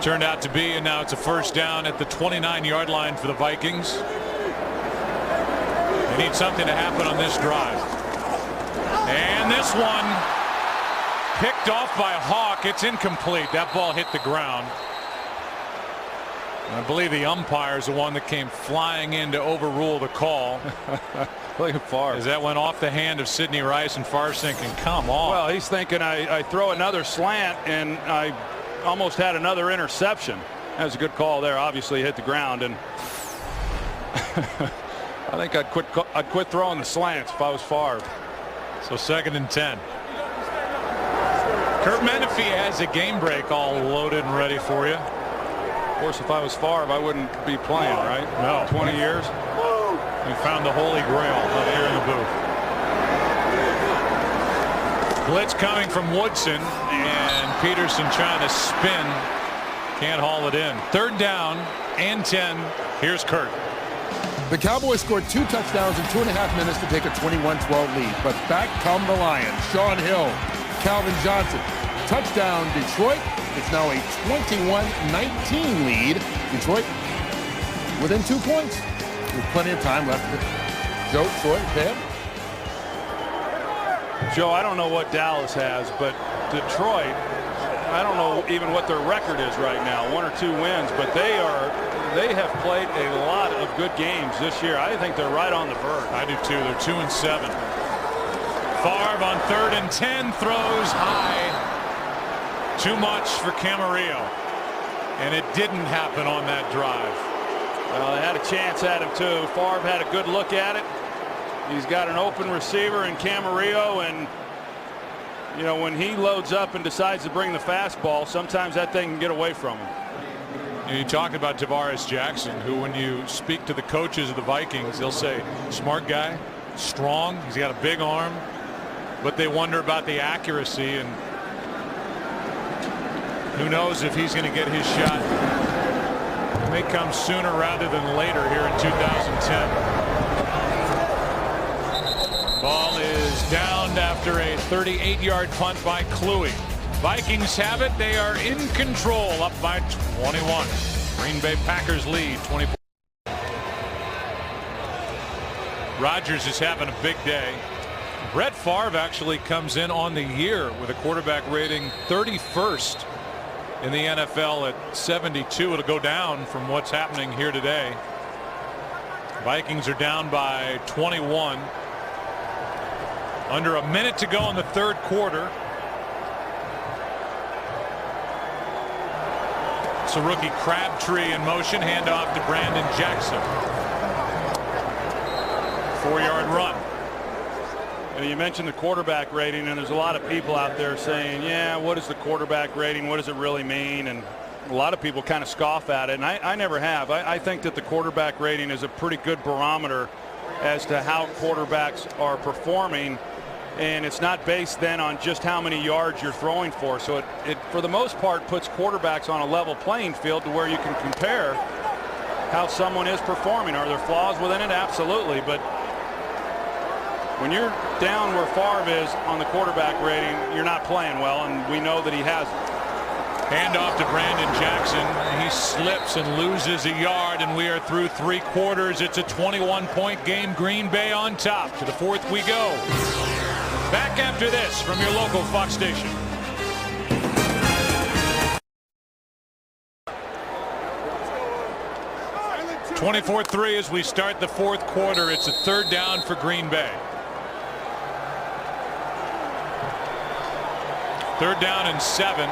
S1: turned out to be, and now it's a 1st down at the 29-yard line for the Vikings. They need something to happen on this drive. And this one picked off by Hawk. It's incomplete. That ball hit the ground. And I believe the umpire is the one that came flying in to overrule the call.
S2: Look at Favre.
S1: As that went off the hand of Sidney Rice, and Favre's thinking, come on.
S2: Well, he's thinking, I throw another slant, and I almost had another interception. That was a good call there. Obviously hit the ground, and I think I'd quit throwing the slants if I was Favre.
S1: So 2nd and 10. Kurt Menefee has a game break all loaded and ready for you.
S2: Of course, if I was Favre, I wouldn't be playing, right?
S1: No.
S2: 20 years.
S1: We found the Holy Grail up here in the booth. Blitz coming from Woodson, and Peterson trying to spin. Can't haul it in. 3rd down and 10. Here's Kurt.
S5: The Cowboys scored 2 touchdowns in 2.5 minutes to take a 21-12 lead. But back come the Lions. Sean Hill, Calvin Johnson. Touchdown, Detroit. It's now a 21-19 lead. Detroit within 2 points. With plenty of time left. Joe, Troy, Pam?
S2: Joe, I don't know what Dallas has, but Detroit, I don't know even what their record is right now, 1 or 2 wins, but they have played a lot of good games this year. I think they're right on the verge.
S1: I do too. They're 2-7. Favre on 3rd and 10 throws high. Too much for Camarillo, and it didn't happen on that drive.
S2: Well, they had a chance at him too. Favre had a good look at it. He's got an open receiver in Camarillo, and you know, when he loads up and decides to bring the fastball, sometimes that thing can get away from him.
S1: You talk about Tavares Jackson, who when you speak to the coaches of the Vikings, they'll say smart guy, strong, he's got a big arm, but they wonder about the accuracy, and who knows if he's going to get his shot. It may come sooner rather than later here in 2010. Ball is downed after a 38-yard punt by Kluwe. Vikings have it. They are in control, up by 21. Green Bay Packers lead 24. Rodgers is having a big day. Brett Favre actually comes in on the year with a quarterback rating 31st in the NFL at 72. It'll go down from what's happening here today. Vikings are down by 21. Under a minute to go in the 3rd quarter. It's a rookie Crabtree in motion. Handoff to Brandon Jackson. 4-yard run.
S2: You mentioned the quarterback rating, and there's a lot of people out there saying, yeah, what is the quarterback rating? What does it really mean? And a lot of people kind of scoff at it, and I never have. I think that the quarterback rating is a pretty good barometer as to how quarterbacks are performing, and it's not based then on just how many yards you're throwing for. So it for the most part puts quarterbacks on a level playing field to where you can compare how someone is performing. Are there flaws within it? Absolutely. But when you're down where Favre is on the quarterback rating, you're not playing well, and we know that he hasn't.
S1: Handoff to Brandon Jackson. He slips and loses a yard, and we are through 3 quarters. It's a 21-point game. Green Bay on top. To the 4th we go. Back after this from your local Fox station. (24-3) as we start the 4th quarter. It's a 3rd down for Green Bay. 3rd down and 7.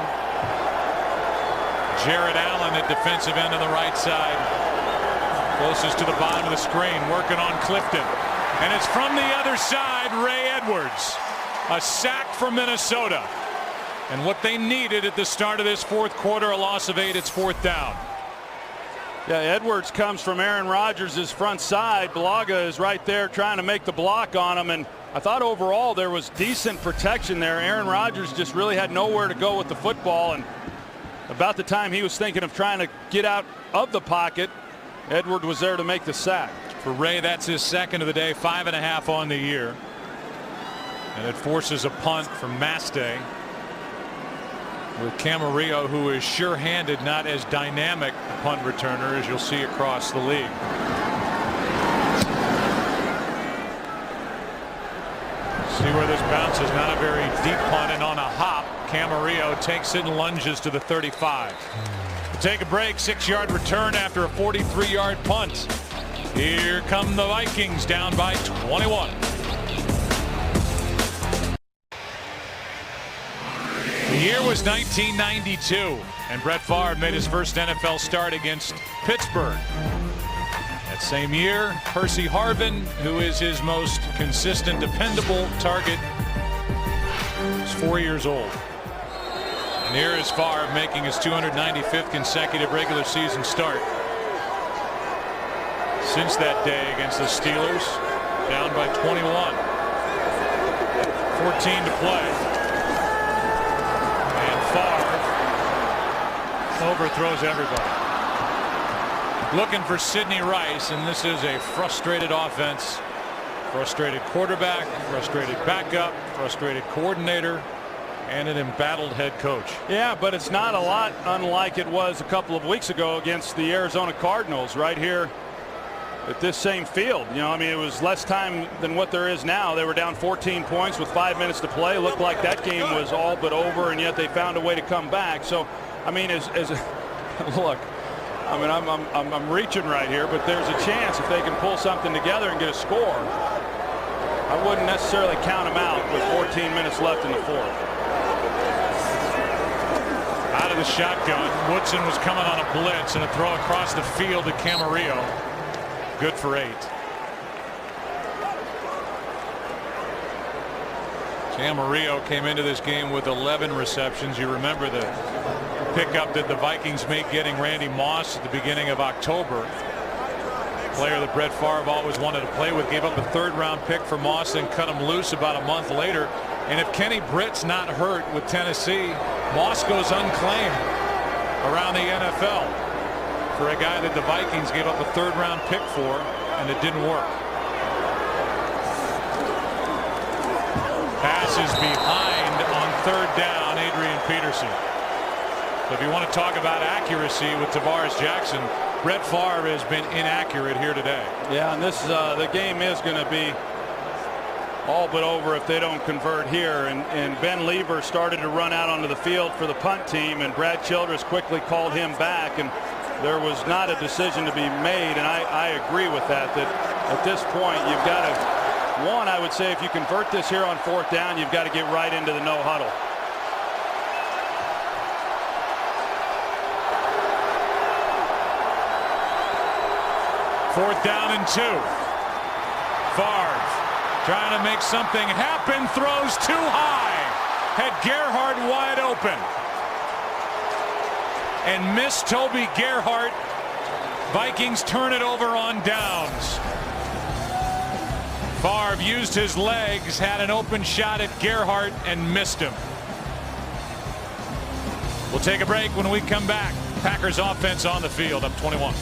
S1: Jared Allen at defensive end on the right side. Closest to the bottom of the screen, working on Clifton. And it's from the other side, Ray Edwards. A sack for Minnesota. And what they needed at the start of this 4th quarter, a loss of 8, it's 4th down.
S2: Yeah, Edwards comes from Aaron Rodgers' front side. Bulaga is right there trying to make the block on him, and I thought overall there was decent protection there. Aaron Rodgers just really had nowhere to go with the football, and about the time he was thinking of trying to get out of the pocket, Edwards was there to make the sack.
S1: For Ray, that's his 2nd of the day, 5.5 on the year. And it forces a punt from Mastay. With Camarillo, who is sure-handed, not as dynamic a punt returner as you'll see across the league. See where this bounces. Not a very deep punt, and on a hop, Camarillo takes it and lunges to the 35. We'll take a break. 6-yard return after a 43-yard punt. Here come the Vikings, down by 21. The year was 1992, and Brett Favre made his first NFL start against Pittsburgh. That same year, Percy Harvin, who is his most consistent, dependable target, is 4 years old. And here is Favre making his 295th consecutive regular season start. Since that day against the Steelers, down by 21. 14 to play. And Favre overthrows everybody. Looking for Sidney Rice, and this is a frustrated offense. Frustrated quarterback, frustrated backup, frustrated coordinator. and an embattled head coach.
S2: Yeah, but it's not a lot unlike it was a couple of weeks ago against the Arizona Cardinals right here at this same field. You know, I mean, it was less time than what there is now. They were down 14 points with 5 minutes to play. Looked like that game was all but over, and yet they found a way to come back. So, I mean, look, I mean, I'm reaching right here, but there's a chance if they can pull something together and get a score. I wouldn't necessarily count them out with 14 minutes left in the fourth.
S1: Out of the shotgun, Woodson was coming on a blitz, and a throw across the field to Camarillo. Good for 8. Camarillo came into this game with 11 receptions. You remember the pickup that the Vikings made getting Randy Moss at the beginning of October. Player that Brett Favre always wanted to play with. Gave up a third-round pick for Moss and cut him loose about a month later. And if Kenny Britt's not hurt with Tennessee, Moss goes unclaimed around the NFL for a guy that the Vikings gave up a third-round pick for, and it didn't work. Passes behind on third down, Adrian Peterson. So if you want to talk about accuracy with Tavares Jackson, Brett Favre has been inaccurate here today.
S2: Yeah, and this the game is going to be all but over if they don't convert here. And Ben Lever started to run out onto the field for the punt team, and Brad Childress quickly called him back, and there was not a decision to be made. And I agree with that at this point you've got to, one, I would say if you convert this here on fourth down, you've got to get right into the no huddle.
S1: Fourth down and 2. Favre trying to make something happen, throws too high. Had Gerhardt wide open. And missed Toby Gerhardt. Vikings turn it over on downs. Favre used his legs, had an open shot at Gerhardt and missed him. We'll take a break. When we come back, Packers offense on the field, up 21.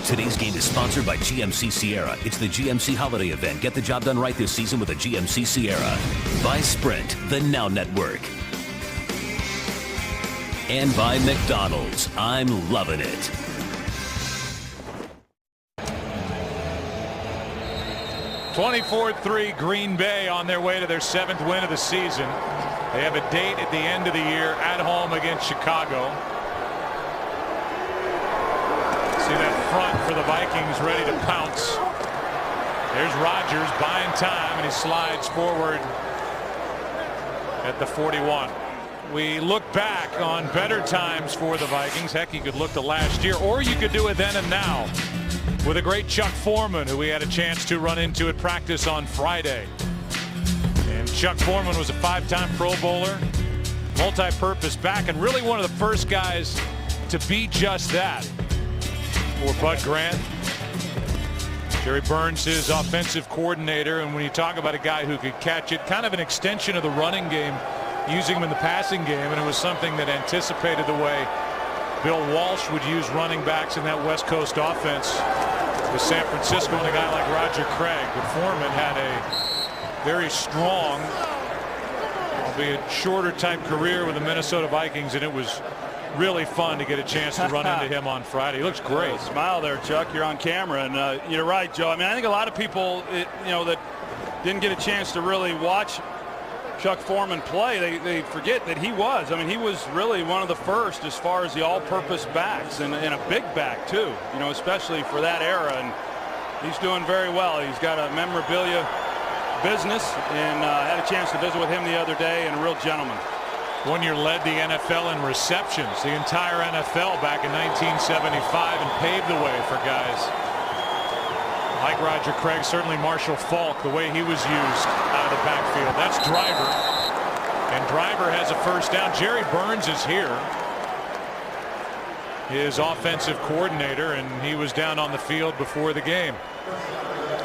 S4: Today's game is sponsored by GMC Sierra. It's the GMC holiday event. Get the job done right this season with a GMC Sierra. By Sprint, the Now Network. And by McDonald's. I'm loving it.
S1: (24-3) Green Bay on their way to their 7th win of the season. They have a date at the end of the year at home against Chicago. See that front for the Vikings ready to pounce. There's Rodgers buying time, and he slides forward at the 41. We look back on better times for the Vikings. Heck, you could look to last year, or you could do it then and now with a great Chuck Foreman, who we had a chance to run into at practice on Friday. And Chuck Foreman was a 5-time Pro Bowler, multi-purpose back, and really one of the first guys to be just that. Or Bud Grant. Jerry Burns, his offensive coordinator, and when you talk about a guy who could catch it, kind of an extension of the running game, using him in the passing game, and it was something that anticipated the way Bill Walsh would use running backs in that West Coast offense with San Francisco and a guy like Roger Craig. But Foreman had a very strong, albeit shorter type career with the Minnesota Vikings, and it was really fun to get a chance to run into him on Friday. He looks great.
S2: Smile there, Chuck. You're on camera, and you're right, Joe. I mean, I think a lot of people, that didn't get a chance to really watch Chuck Foreman play, they forget that he was. I mean, he was really one of the first as far as the all-purpose backs, and a big back too. Especially for that era, and he's doing very well. He's got a memorabilia business, and had a chance to visit with him the other day, and a real gentleman.
S1: 1 year led the NFL in receptions, the entire NFL back in 1975, and paved the way for guys like Roger Craig, certainly Marshall Faulk, the way he was used out of the backfield. That's Driver, and Driver has a first down. Jerry Burns is here, his offensive coordinator, and he was down on the field before the game.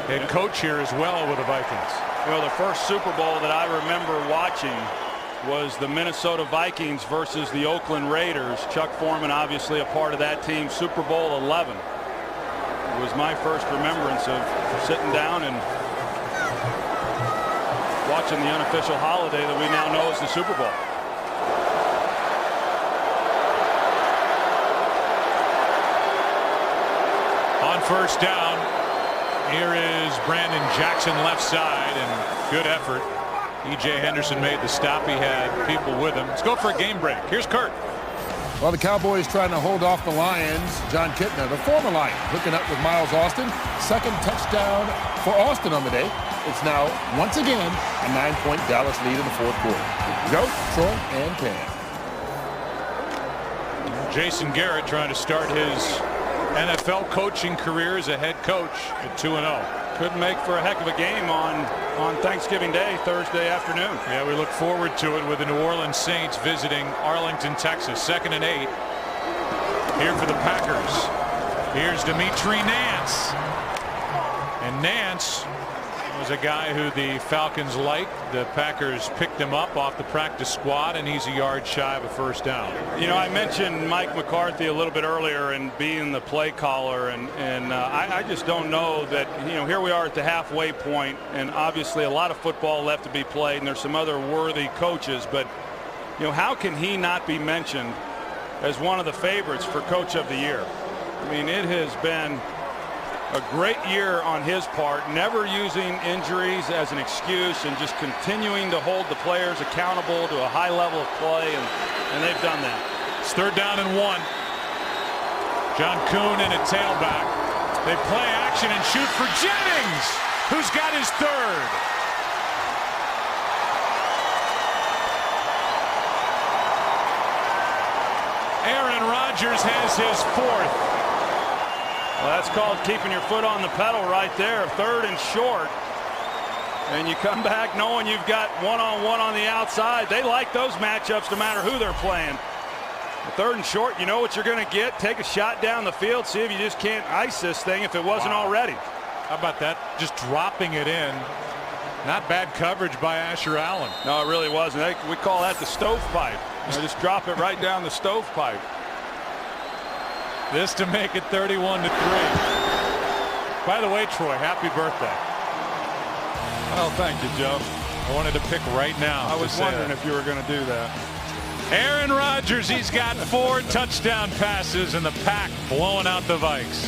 S1: Head coach here as well with the Vikings.
S2: The first Super Bowl that I remember watching was the Minnesota Vikings versus the Oakland Raiders. Chuck Foreman obviously a part of that team. Super Bowl 11 was my first remembrance of sitting down and watching approaching the unofficial holiday that we now know as the Super Bowl.
S1: On first down, here is Brandon Jackson left side, and good effort. E.J. Henderson made the stop. He had people with him. Let's go for a game break. Here's Kurt.
S5: Well, the Cowboys trying to hold off the Lions. John Kitna, the former Lion, hooking up with Miles Austin. Second touchdown for Austin on the day. It's now, once again, a 9-point Dallas lead in the fourth quarter. Joe, Troy, and Cam.
S1: Jason Garrett trying to start his NFL coaching career as a head coach at 2-0.
S2: Could make for a heck of a game on Thanksgiving Day, Thursday afternoon.
S1: Yeah, we look forward to it with the New Orleans Saints visiting Arlington, Texas. 2nd and 8. Here for the Packers. Here's Dimitri Nance. And Nance was a guy who the Falcons liked. The Packers picked him up off the practice squad, and he's a yard shy of a first down.
S2: You know, I mentioned Mike McCarthy a little bit earlier and being the play caller, and I just don't know that, you know, here we are at the halfway point, and obviously a lot of football left to be played, and there's some other worthy coaches, but, you know, how can he not be mentioned as one of the favorites for Coach of the Year? I mean, it has been a great year on his part, never using injuries as an excuse and just continuing to hold the players accountable to a high level of play, and they've done that.
S1: It's 3rd down and 1. John Kuhn in a tailback. They play action and shoot for Jennings, who's got his 3rd. Aaron Rodgers has his 4th.
S2: Well, that's called keeping your foot on the pedal right there. 3rd and short. And you come back knowing you've got one-on-one on the outside. They like those matchups no matter who they're playing. 3rd and short, you know what you're going to get. Take a shot down the field. See if you just can't ice this thing if it wasn't already.
S1: How about that? Just dropping it in. Not bad coverage by Asher Allen.
S2: No, it really wasn't. We call that the stovepipe. You know, just drop it right down the stovepipe.
S1: This to make it 31-3. By the way, Troy, happy birthday.
S2: Oh, thank you, Joe.
S1: I wanted to pick right now.
S2: I was wondering if you were going to do that.
S1: Aaron Rodgers, he's got 4 touchdown passes, and the Pack blowing out the Vikes.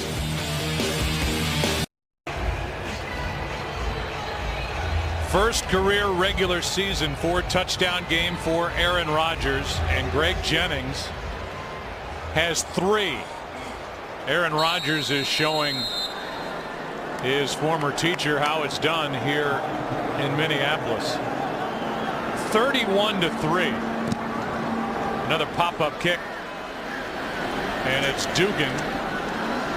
S1: First career regular season 4-touchdown game for Aaron Rodgers, and Greg Jennings has 3. Aaron Rodgers is showing his former teacher how it's done here in Minneapolis. 31-3. Another pop-up kick, and it's Dugan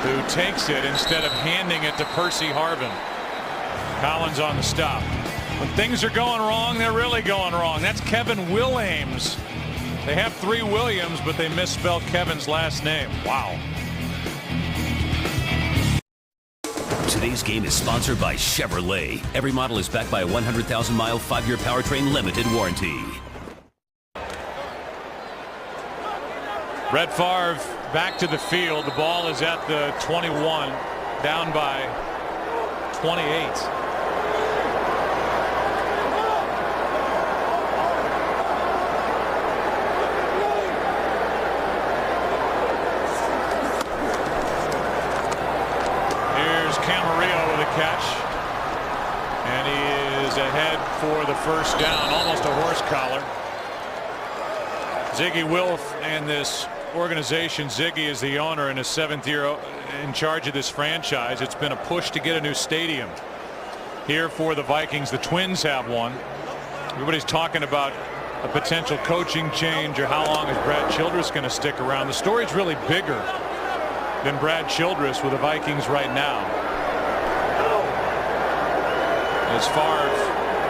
S1: who takes it instead of handing it to Percy Harvin. Collins on the stop. When things are going wrong, they're really going wrong. That's Kevin Williams. They have 3 Williams, but they misspelled Kevin's last name. Wow.
S4: Today's game is sponsored by Chevrolet. Every model is backed by a 100,000-mile, 5-year powertrain limited warranty.
S1: Brett Favre back to the field. The ball is at the 21, down by 28. Catch, and he is ahead for the first down, almost a horse collar. Ziggy Wilf and this organization. Ziggy is the owner in his 7th year in charge of this franchise. It's been a push to get a new stadium here for the Vikings. The Twins have one. Everybody's talking about a potential coaching change or how long is Brad Childress going to stick around. The story's really bigger than Brad Childress with the Vikings right now. As Favre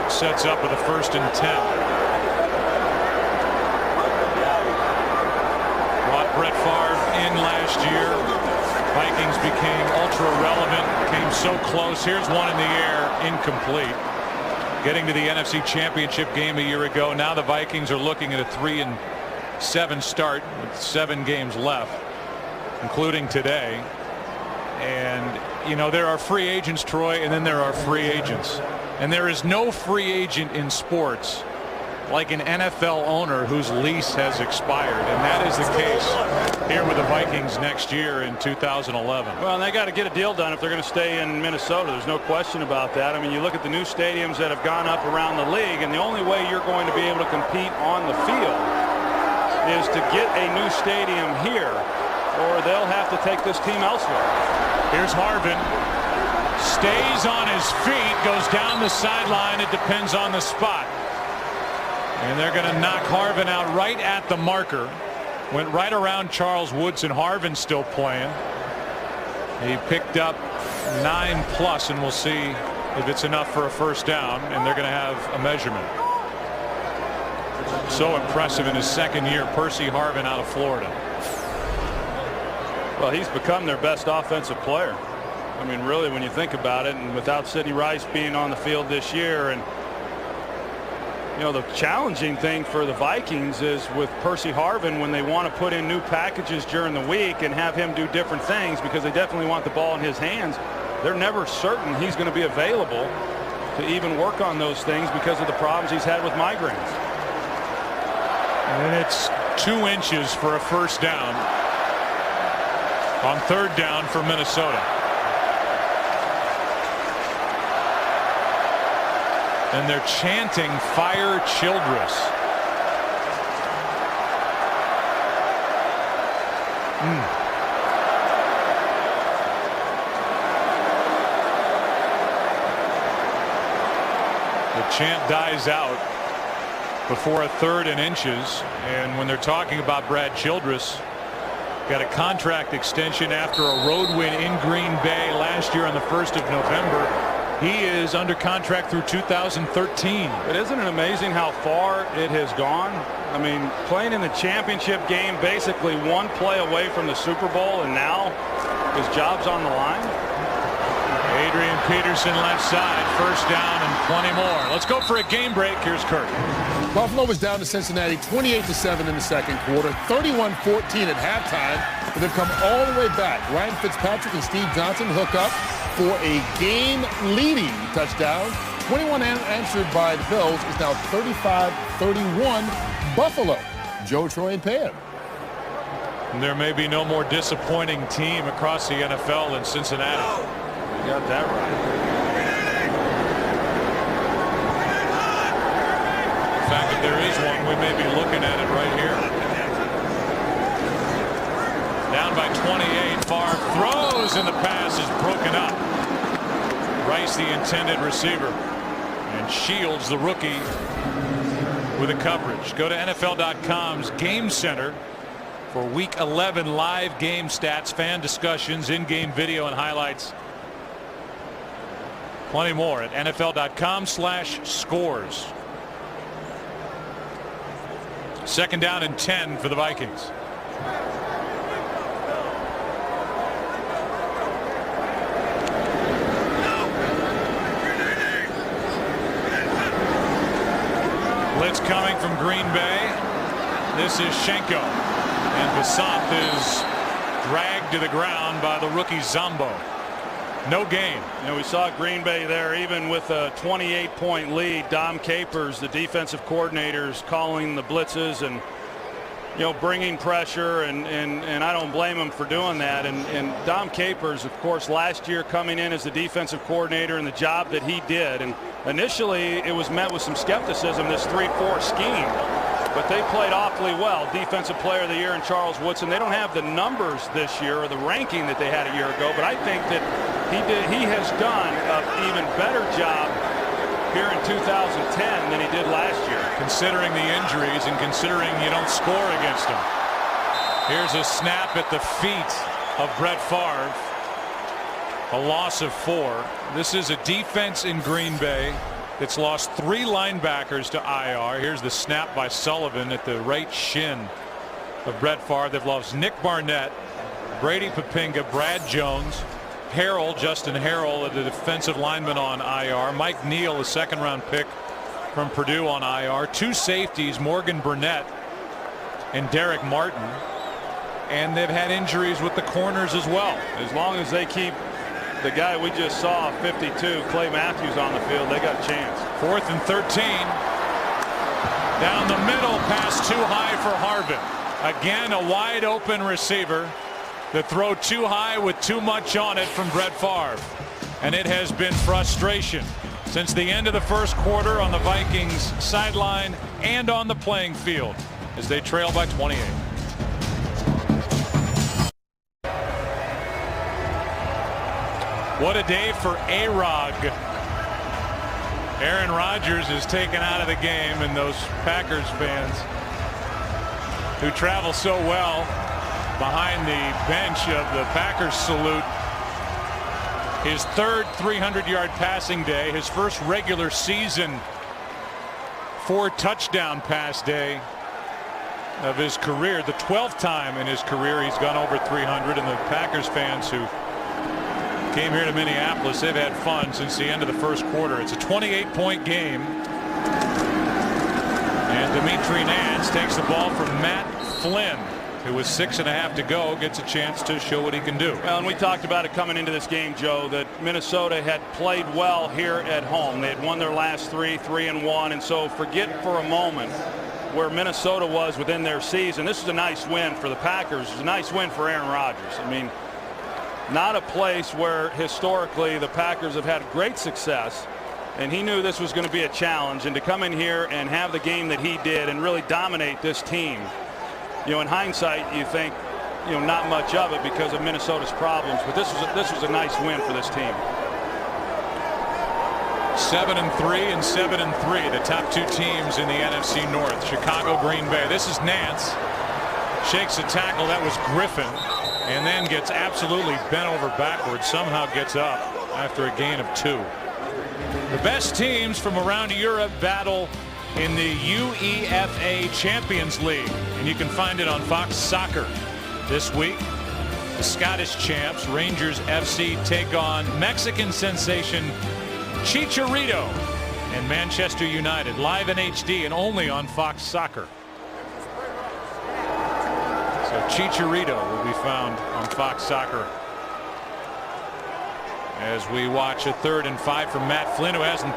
S1: sets up with a 1st and 10. Brought Brett Favre in last year. Vikings became ultra relevant, came so close. Here's one in the air, incomplete. Getting to the NFC Championship game a year ago. Now the Vikings are looking at a 3-7 start with 7 games left, including today. And, you know, there are free agents, Troy, and then there are free agents. And there is no free agent in sports like an NFL owner whose lease has expired, and that is the case here with the Vikings next year in 2011.
S2: Well, and they got to get a deal done if they're going to stay in Minnesota. There's no question about that. I mean, you look at the new stadiums that have gone up around the league, and the only way you're going to be able to compete on the field is to get a new stadium here, or they'll have to take this team elsewhere.
S1: Here's Harvin. Stays on his feet, goes down the sideline. It depends on the spot. And they're going to knock Harvin out right at the marker. Went right around Charles Woodson. Harvin still playing. He picked up 9+, and we'll see if it's enough for a first down. And they're going to have a measurement. So impressive in his second year, Percy Harvin out of Florida.
S2: Well, he's become their best offensive player. I mean, really, when you think about it, and without Sidney Rice being on the field this year, and you know, the challenging thing for the Vikings is with Percy Harvin, when they want to put in new packages during the week and have him do different things, because they definitely want the ball in his hands, they're never certain he's going to be available to even work on those things because of the problems he's had with migraines.
S1: And it's 2 inches for a first down on third down for Minnesota. And they're chanting "Fire Childress." The chant dies out before a third and inches. And when they're talking about Brad Childress, got a contract extension after a road win in Green Bay last year on the 1st of November. He is under contract through 2013.
S2: But isn't it amazing how far it has gone? I mean, playing in the championship game, basically 1 play away from the Super Bowl, and now his job's on the line.
S1: Adrian Peterson left side, first down and plenty more. Let's go for a game break. Here's Kurt.
S5: Buffalo was down to Cincinnati 28-7 in the second quarter, 31-14 at halftime, but they've come all the way back. Ryan Fitzpatrick and Steve Johnson hook up for a game-leading touchdown. 21 answered by the Bills is now 35-31 Buffalo. Joe, Troy, and Pam.
S1: There may be no more disappointing team across the NFL than Cincinnati.
S2: You got that right.
S1: In fact, if there is one, we may be looking at it right here. Down by 28. Favre throws, and the pass is broken up. Rice, the intended receiver, and Shields, the rookie, with the coverage. Go to NFL.com's Game Center for Week 11 live game stats, fan discussions, in-game video, and highlights. Plenty more at NFL.com/scores. Second down and 10 for the Vikings. Blitz coming from Green Bay. This is Schenko. And Bassant is dragged to the ground by the rookie Zombo. No gain.
S2: You know, we saw Green Bay there, even with a 28-point lead. Dom Capers, the defensive coordinators, calling the blitzes and, you know, bringing pressure, and I don't blame him for doing that. And Dom Capers, of course, last year coming in as the defensive coordinator and the job that he did. And initially, it was met with some skepticism, this 3-4 scheme. But they played awfully well. Defensive player of the year in Charles Woodson. They don't have the numbers this year or the ranking that they had a year ago, but I think that he has done an even better job here in 2010 than he did last year.
S1: Considering the injuries and considering you don't score against him. Here's a snap at the feet of Brett Favre. A loss of 4. This is a defense in Green Bay that's lost 3 linebackers to IR. Here's the snap by Sullivan at the right shin of Brett Favre. They've lost Nick Barnett, Brady Papinga, Brad Jones, Harrell, Justin Harrell, the defensive lineman on IR, Mike Neal, a second-round pick from Purdue on IR, 2 safeties, Morgan Burnett and Derek Martin, and they've had injuries with the corners as well.
S2: As long as they keep the guy we just saw, 52, Clay Matthews, on the field, they got a chance.
S1: 4th and 13. Down the middle, pass too high for Harvin. Again, a wide open receiver. The throw too high with too much on it from Brett Favre. And it has been frustration since the end of the first quarter on the Vikings sideline and on the playing field as they trail by 28. What a day for A-Rod. Aaron Rodgers is taken out of the game, and those Packers fans who travel so well behind the bench of the Packers salute his third 300-yard passing day, his first regular season 4-touchdown pass day of his career, the 12th time in his career he's gone over 300, and the Packers fans who came here to Minneapolis, they've had fun since the end of the first quarter. It's a 28-point game, and Dimitri Nance takes the ball from Matt Flynn, who with 6.5 to go gets a chance to show what he can do.
S2: Well, and we talked about it coming into this game, Joe, that Minnesota had played well here at home. They had won their last 3-1, and so forget for a moment where Minnesota was within their season. This is a nice win for the Packers. It's a nice win for Aaron Rodgers. I mean, not a place where historically the Packers have had great success, and he knew this was going to be a challenge, and to come in here and have the game that he did and really dominate this team, you know, in hindsight you think, you know, not much of it because of Minnesota's problems, but this was a nice win for this team.
S1: 7-3 and 7-3, the top two teams in the NFC North. Chicago, Green Bay. This is Nance, shakes a tackle. That was Griffin, and then gets absolutely bent over backwards, somehow gets up after a gain of 2. The best teams from around Europe battle in the UEFA Champions League, and you can find it on Fox Soccer this week. The Scottish champs Rangers FC take on Mexican sensation Chicharito and Manchester United, live in HD and only on Fox Soccer. So Chicharito will be found on Fox Soccer as we watch a 3rd and 5 from Matt Flynn, who hasn't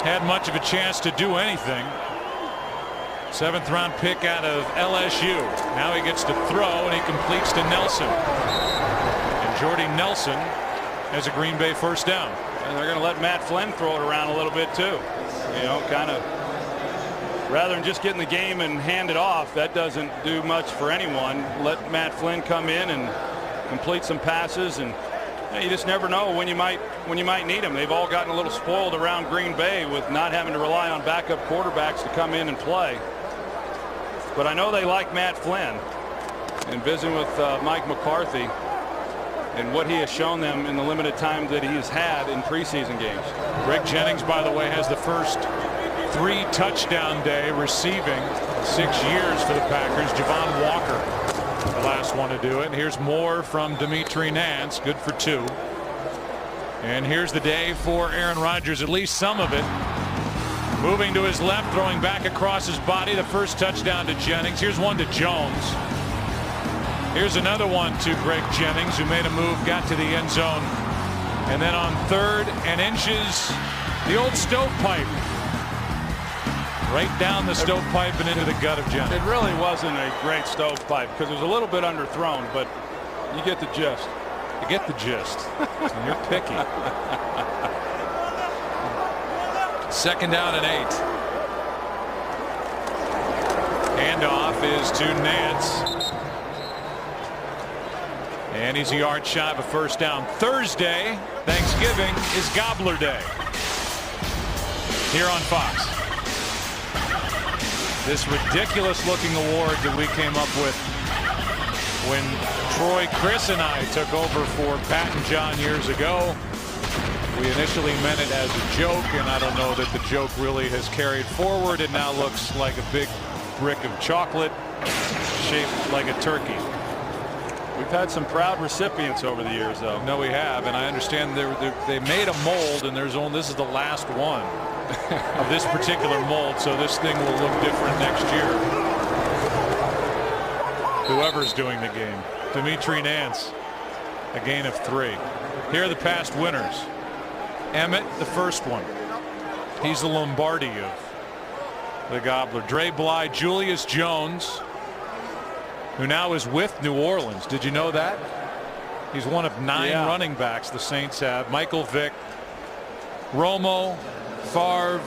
S1: had much of a chance to do anything. 7th round pick out of LSU. Now he gets to throw, and he completes to Nelson. And Jordy Nelson has a Green Bay first down.
S2: And they're going to let Matt Flynn throw it around a little bit too. You know, kind of rather than just getting the game and hand it off. That doesn't do much for anyone. Let Matt Flynn come in and complete some passes, and you just never know when you might need them. They've all gotten a little spoiled around Green Bay with not having to rely on backup quarterbacks to come in and play. But I know they like Matt Flynn, and visiting with Mike McCarthy and what he has shown them in the limited time that he has had in preseason games.
S1: Greg Jennings, by the way, has the first 3-touchdown day receiving 6 years for the Packers. Javon Walker, the last one to do it. And here's more from Dimitri Nance, good for 2. And here's the day for Aaron Rodgers, at least some of it. Moving to his left, throwing back across his body. The first touchdown to Jennings. Here's one to Jones. Here's another one to Greg Jennings, who made a move, got to the end zone. And then on 3rd and inches, the old stovepipe. Right down the stovepipe and into the gut of Jennings.
S2: It really wasn't a great stovepipe because it was a little bit underthrown, but you get the gist.
S1: You get the gist. And you're picky. 2nd down and 8. Handoff is to Nance. And he's a yard shy of a first down. Thursday, Thanksgiving, is Gobbler Day here on Fox. This ridiculous looking award that we came up with when Troy, Chris, and I took over for Pat and John years ago. We initially meant it as a joke, and I don't know that the joke really has carried forward. It now looks like a big brick of chocolate shaped like a turkey.
S2: We've had some proud recipients over the years, though.
S1: No, we have, and I understand they made a mold, and this is the last one of this particular mold, so this thing will look different next year. Whoever's doing the game. Dimitri Nance a gain of 3. Here are the past winners. Emmett, the first one. He's the Lombardi of the Gobbler. Dre Bly, Julius Jones, who now is with New Orleans. Did you know that? He's one of 9 running backs the Saints have. Michael Vick, Romo, Favre,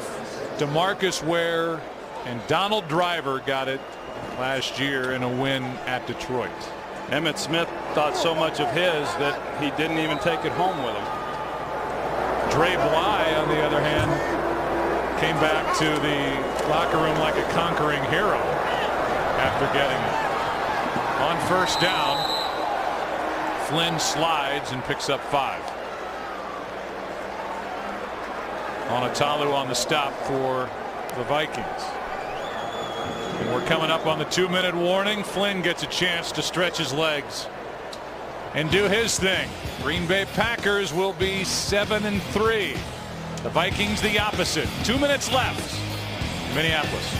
S1: DeMarcus Ware, and Donald Driver got it last year in a win at Detroit.
S2: Emmitt Smith thought so much of his that he didn't even take it home with him.
S1: Dre Bly, on the other hand, came back to the locker room like a conquering hero after getting it. On first down, Flynn slides and picks up 5. Onatalu on the stop for the Vikings. And we're coming up on the 2-minute warning. Flynn gets a chance to stretch his legs and do his thing. Green Bay Packers will be 7-3. The Vikings the opposite. 2 minutes left. Minneapolis.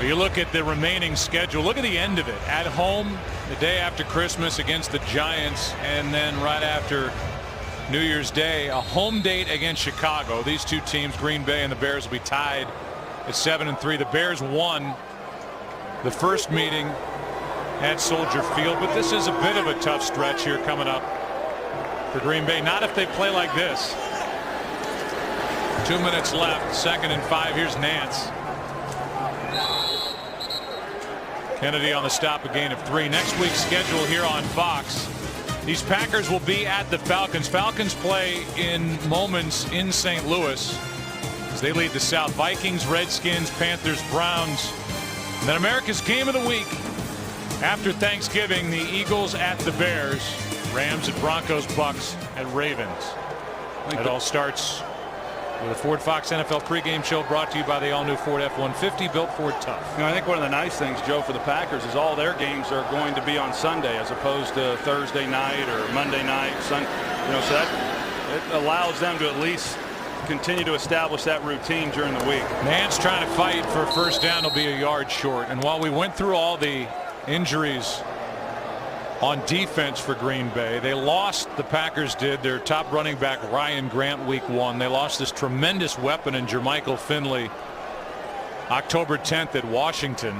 S1: You look at the remaining schedule. Look at the end of it. At home the day after Christmas against the Giants, and then right after New Year's Day, a home date against Chicago. These two teams, Green Bay and the Bears, will be tied at 7-3. The Bears won the first meeting at Soldier Field, but this is a bit of a tough stretch here coming up for Green Bay. Not if they play like this. 2 minutes left. 2nd and 5. Here's Nance. Kennedy on the stop, a gain of 3. Next week's schedule here on Fox. These Packers will be at the Falcons. Falcons play in moments in St. Louis as they lead the South. Vikings, Redskins, Panthers, Browns. And then America's game of the week after Thanksgiving, the Eagles at the Bears, Rams at Broncos, Bucks at Ravens. It all starts with a Ford Fox NFL pregame show brought to you by the all-new Ford F-150, built Ford Tough.
S2: You know, I think one of the nice things, Joe, for the Packers is all their games are going to be on Sunday as opposed to Thursday night or Monday night. So that it allows them to at least continue to establish that routine during the week.
S1: Nance trying to fight for a first down. Will be a yard short. And while we went through all the injuries on defense for Green Bay, they lost, the Packers did, their top running back Ryan Grant week 1. They lost this tremendous weapon in Jermichael Finley October 10th at Washington,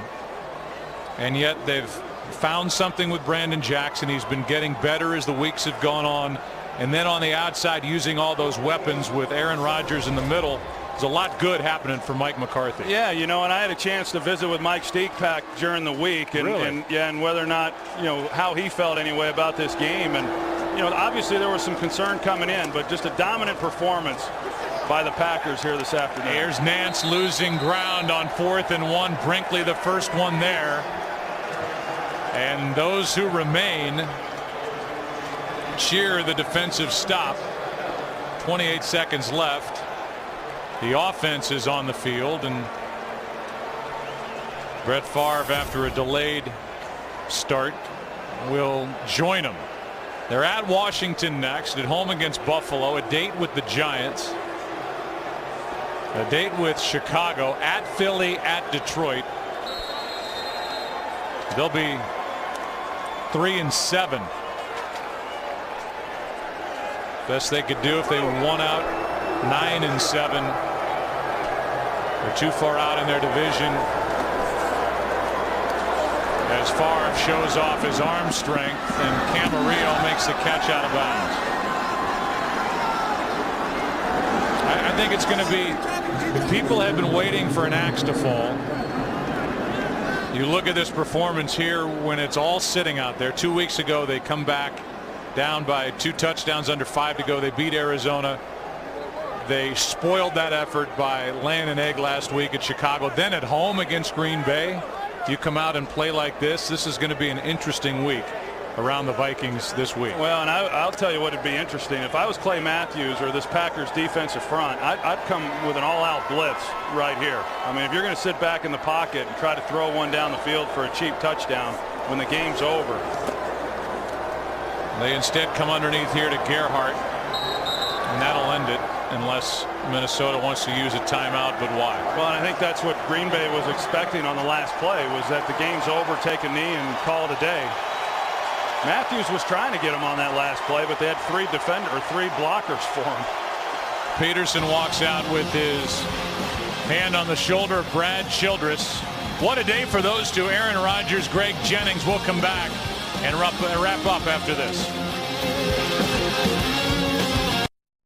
S1: and yet they've found something with Brandon Jackson. He's been getting better as the weeks have gone on, and then on the outside using all those weapons with Aaron Rodgers in the middle. There's a lot good happening for Mike McCarthy.
S2: Yeah, you know, and I had a chance to visit with Mike Steekpak during the week, and,
S1: really?
S2: and whether or not, you know, how he felt anyway about this game. And, you know, obviously there was some concern coming in, but just a dominant performance by the Packers here this afternoon.
S1: Here's Nance losing ground on 4th and 1. Brinkley the first one there. And those who remain cheer the defensive stop. 28 seconds left. The offense is on the field, and Brett Favre, after a delayed start, will join them. They're at Washington next, at home against Buffalo, a date with the Giants, a date with Chicago, at Philly, at Detroit. They'll be 3-7. Best they could do if they won out. 9-7. They're too far out in their division as Favre shows off his arm strength, and Camarillo makes the catch out of bounds. I think it's going to be, people have been waiting for an axe to fall. You look at this performance here when it's all sitting out there. 2 weeks ago they come back down by 2 touchdowns under 5 to go. They beat Arizona. They spoiled that effort by laying an egg last week at Chicago. Then at home against Green Bay, you come out and play like this. This is going to be an interesting week around the Vikings this week.
S2: Well, and I'll tell you what would be interesting. If I was Clay Matthews or this Packers defensive front, I'd come with an all-out blitz right here. I mean, if you're going to sit back in the pocket and try to throw one down the field for a cheap touchdown when the game's over.
S1: They instead come underneath here to Gerhardt, and that'll end it. And unless Minnesota wants to use a timeout, but why?
S2: Well, and I think that's what Green Bay was expecting on the last play, was that the game's over, take a knee, and call it a day. Matthews was trying to get him on that last play, but they had three blockers for him.
S1: Peterson walks out with his hand on the shoulder of Brad Childress. What a day for those two. Aaron Rodgers, Greg Jennings. Will come back and wrap up after this.